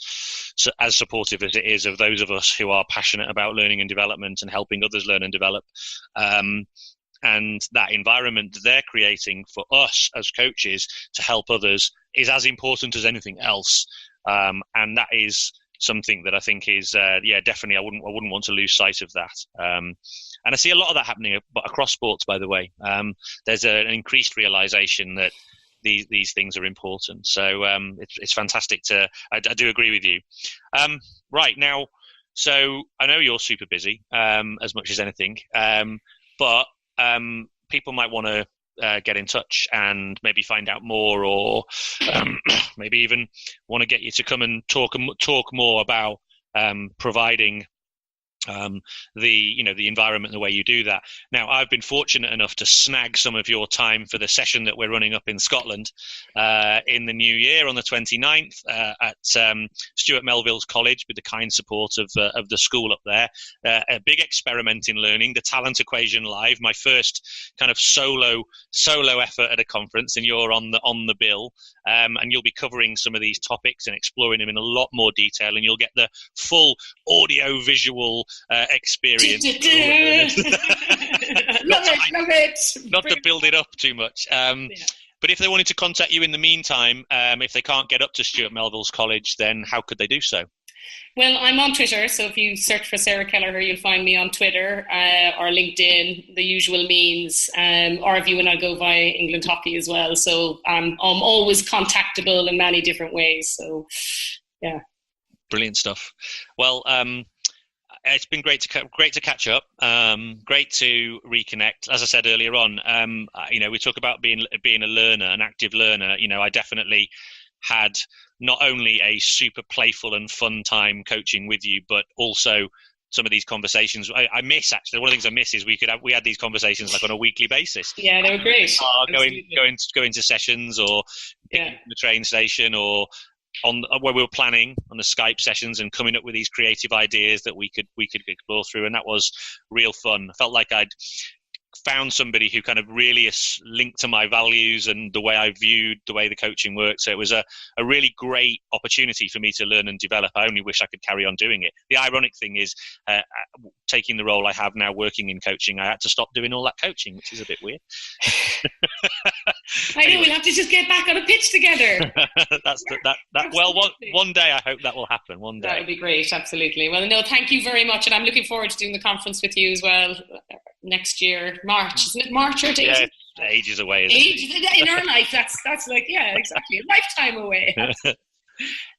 as supportive as it is of those of us who are passionate about learning and development and helping others learn and develop. And that environment that they're creating for us as coaches to help others is as important as anything else. And that is something that I think is, definitely, I wouldn't want to lose sight of that. And I see a lot of that happening across sports, by the way. There's an increased realization that these things are important. So it's fantastic I do agree with you. Right now, so I know you're super busy, as much as anything, but people might want to get in touch and maybe find out more, or maybe even want to get you to come and talk more about providing the environment, the way you do that. Now, I've been fortunate enough to snag some of your time for the session that we're running up in Scotland in the new year on the 29th at Stewart Melville's college, with the kind support of the school up there. A big experiment in learning, the talent equation live, my first kind of solo effort at a conference, and you're on the bill, and you'll be covering some of these topics and exploring them in a lot more detail, and you'll get the full audio visual experience. Love it. Not to build it up too much. But if they wanted to contact you in the meantime, if they can't get up to Stewart Melville's college, then how could they do so? Well, I'm on Twitter, so if you search for Sarah Kelleher, you'll find me on Twitter or LinkedIn, the usual means, or if you want to go via England Hockey as well. So I'm always contactable in many different ways. So, yeah. Brilliant stuff. Well, it's been great to catch up. Great to reconnect. As I said earlier on, we talk about being a learner, an active learner. I definitely had not only a super playful and fun time coaching with you, but also some of these conversations. I miss, actually. One of the things I miss is we had these conversations like on a weekly basis. Yeah, they were great. Going to sessions, or picking up the train station, or where we were planning on the Skype sessions and coming up with these creative ideas that we could explore through, and that was real fun. I felt like I'd found somebody who kind of really is linked to my values and the way I viewed the way the coaching works. So it was a really great opportunity for me to learn and develop. I only wish I could carry on doing it. The ironic thing is, taking the role I have now working in coaching, I had to stop doing all that coaching, which is a bit weird. I know, we'll have to just get back on a pitch together. One day I hope that will happen. One day. That would be great, absolutely. Well, no, thank you very much, and I'm looking forward to doing the conference with you as well next year, March. Isn't it March or yeah, ages away. In our life, that's like, yeah, exactly, a lifetime away. No,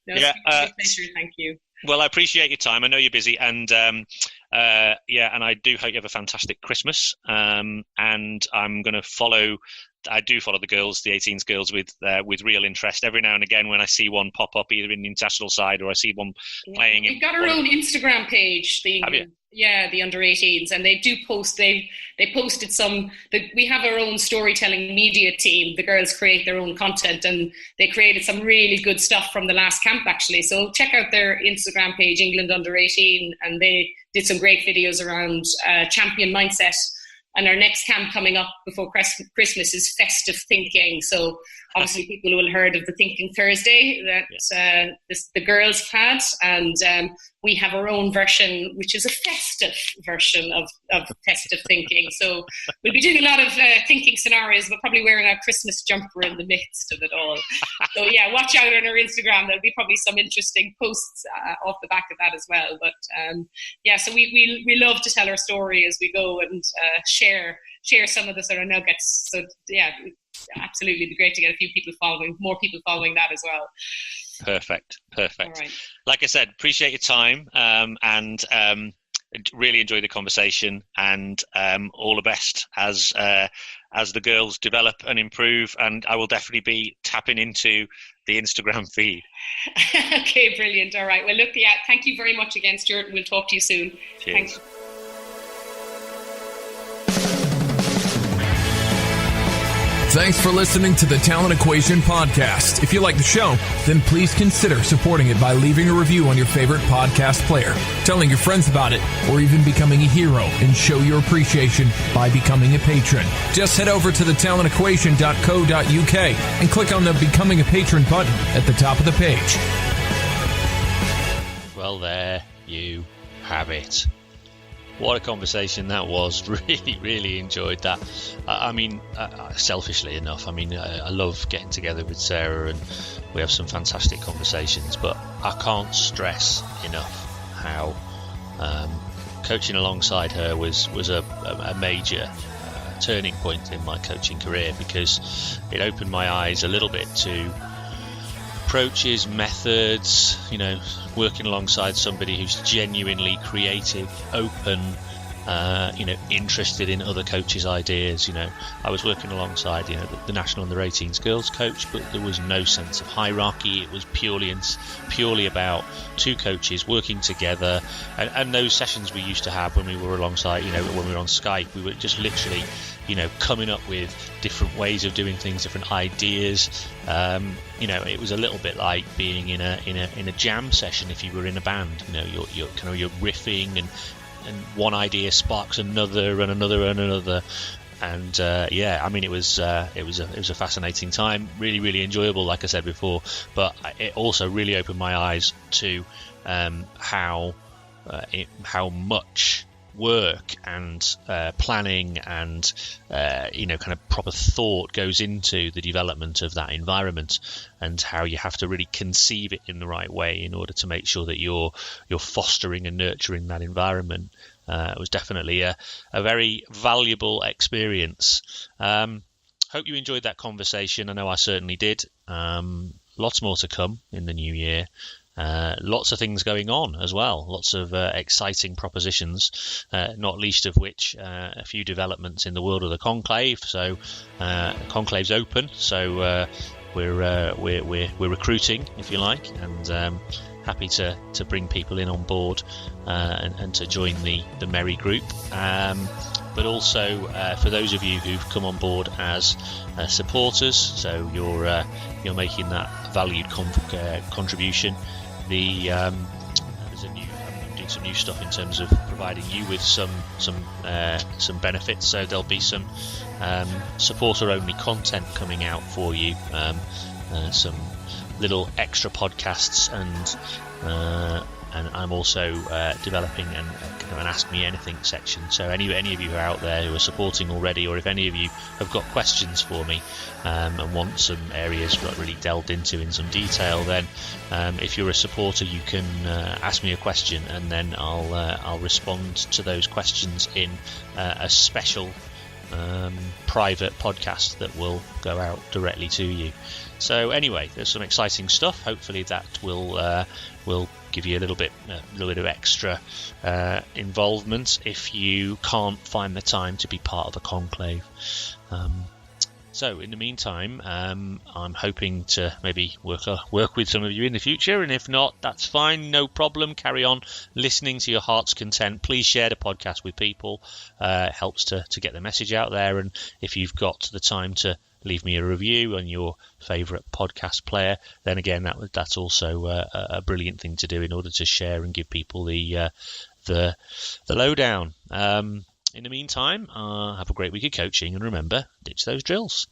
it's been a pleasure. Thank you. Well, I appreciate your time. I know you're busy, and and I do hope you have a fantastic Christmas. And I'm going to follow. I do follow the girls, the 18s girls, with real interest. Every now and again, when I see one pop up, either in the international side or I see one playing. We've got our own Instagram page. The under 18s, and they do post. They posted some. We have our own storytelling media team. The girls create their own content, and they created some really good stuff from the last camp, actually. So check out their Instagram page, England Under 18, and they did some great videos around champion mindset. And our next camp coming up before Christmas is festive thinking. So obviously people will have heard of the Thinking Thursday that the girls had. And we have our own version, which is a festive version of festive thinking. So we'll be doing a lot of thinking scenarios, but probably wearing our Christmas jumper in the midst of it all. So yeah, watch out on our Instagram. There'll be probably some interesting posts off the back of that as well. But so we love to tell our story as we go and share some of the sort of nuggets. So yeah, absolutely, it'd be great to get more people following that as well. Perfect. All right. Like I said, appreciate your time, and really enjoy the conversation, and all the best as the girls develop and improve. And I will definitely be tapping into the Instagram feed. Okay, brilliant. All right. Well, look, thank you very much again, Stewart. We'll talk to you soon. Cheers. Thanks. Thanks for listening to the Talent Equation podcast. If you like the show, then please consider supporting it by leaving a review on your favorite podcast player, telling your friends about it, or even becoming a hero and show your appreciation by becoming a patron. Just head over to thetalentequation.co.uk and click on the Becoming a Patron button at the top of the page. Well, there you have it. What a conversation that was. Really, really enjoyed that. Selfishly enough, I love getting together with Sarah, and we have some fantastic conversations, but I can't stress enough how coaching alongside her was a major turning point in my coaching career, because it opened my eyes a little bit to approaches, methods, working alongside somebody who's genuinely creative, open, interested in other coaches' ideas. I was working alongside, the national under 18s girls coach, but there was no sense of hierarchy. It was purely about two coaches working together, and those sessions we used to have when we were alongside, when we were on Skype, we were just literally coming up with different ways of doing things, different ideas. It was a little bit like being in a jam session if you were in a band. You're riffing, and one idea sparks another and another and another. And it was a fascinating time, really, really enjoyable, like I said before. But it also really opened my eyes to how much work and planning and kind of proper thought goes into the development of that environment, and how you have to really conceive it in the right way in order to make sure that you're fostering and nurturing that environment. It was definitely a very valuable experience. Hope you enjoyed that conversation. I know I certainly did. Lots more to come in the new year. Lots of things going on as well, lots of exciting propositions, not least of which a few developments in the world of the conclave. So conclave's open, so we're recruiting, if you like, and happy to bring people in on board and to join the merry group. But also for those of you who've come on board as supporters, so you're making that valued contribution. I'm doing some new stuff in terms of providing you with some benefits. So there'll be some supporter only content coming out for you, some little extra podcasts, and I'm also developing an Ask Me Anything section. So any of you who are out there who are supporting already, or if any of you have got questions for me and want some areas really delved into in some detail, then if you're a supporter, you can ask me a question, and then I'll respond to those questions in a special private podcast that will go out directly to you. So anyway, there's some exciting stuff. Hopefully that will give you a little bit of extra involvement if you can't find the time to be part of a conclave. So in the meantime, I'm hoping to maybe work with some of you in the future, and if not, that's fine, no problem. Carry on listening to your heart's content. Please share the podcast with people. It helps to get the message out there, and if you've got the time to leave me a review on your favourite podcast player, then again, that's also a brilliant thing to do in order to share and give people the lowdown. In the meantime, have a great week of coaching, and remember, ditch those drills.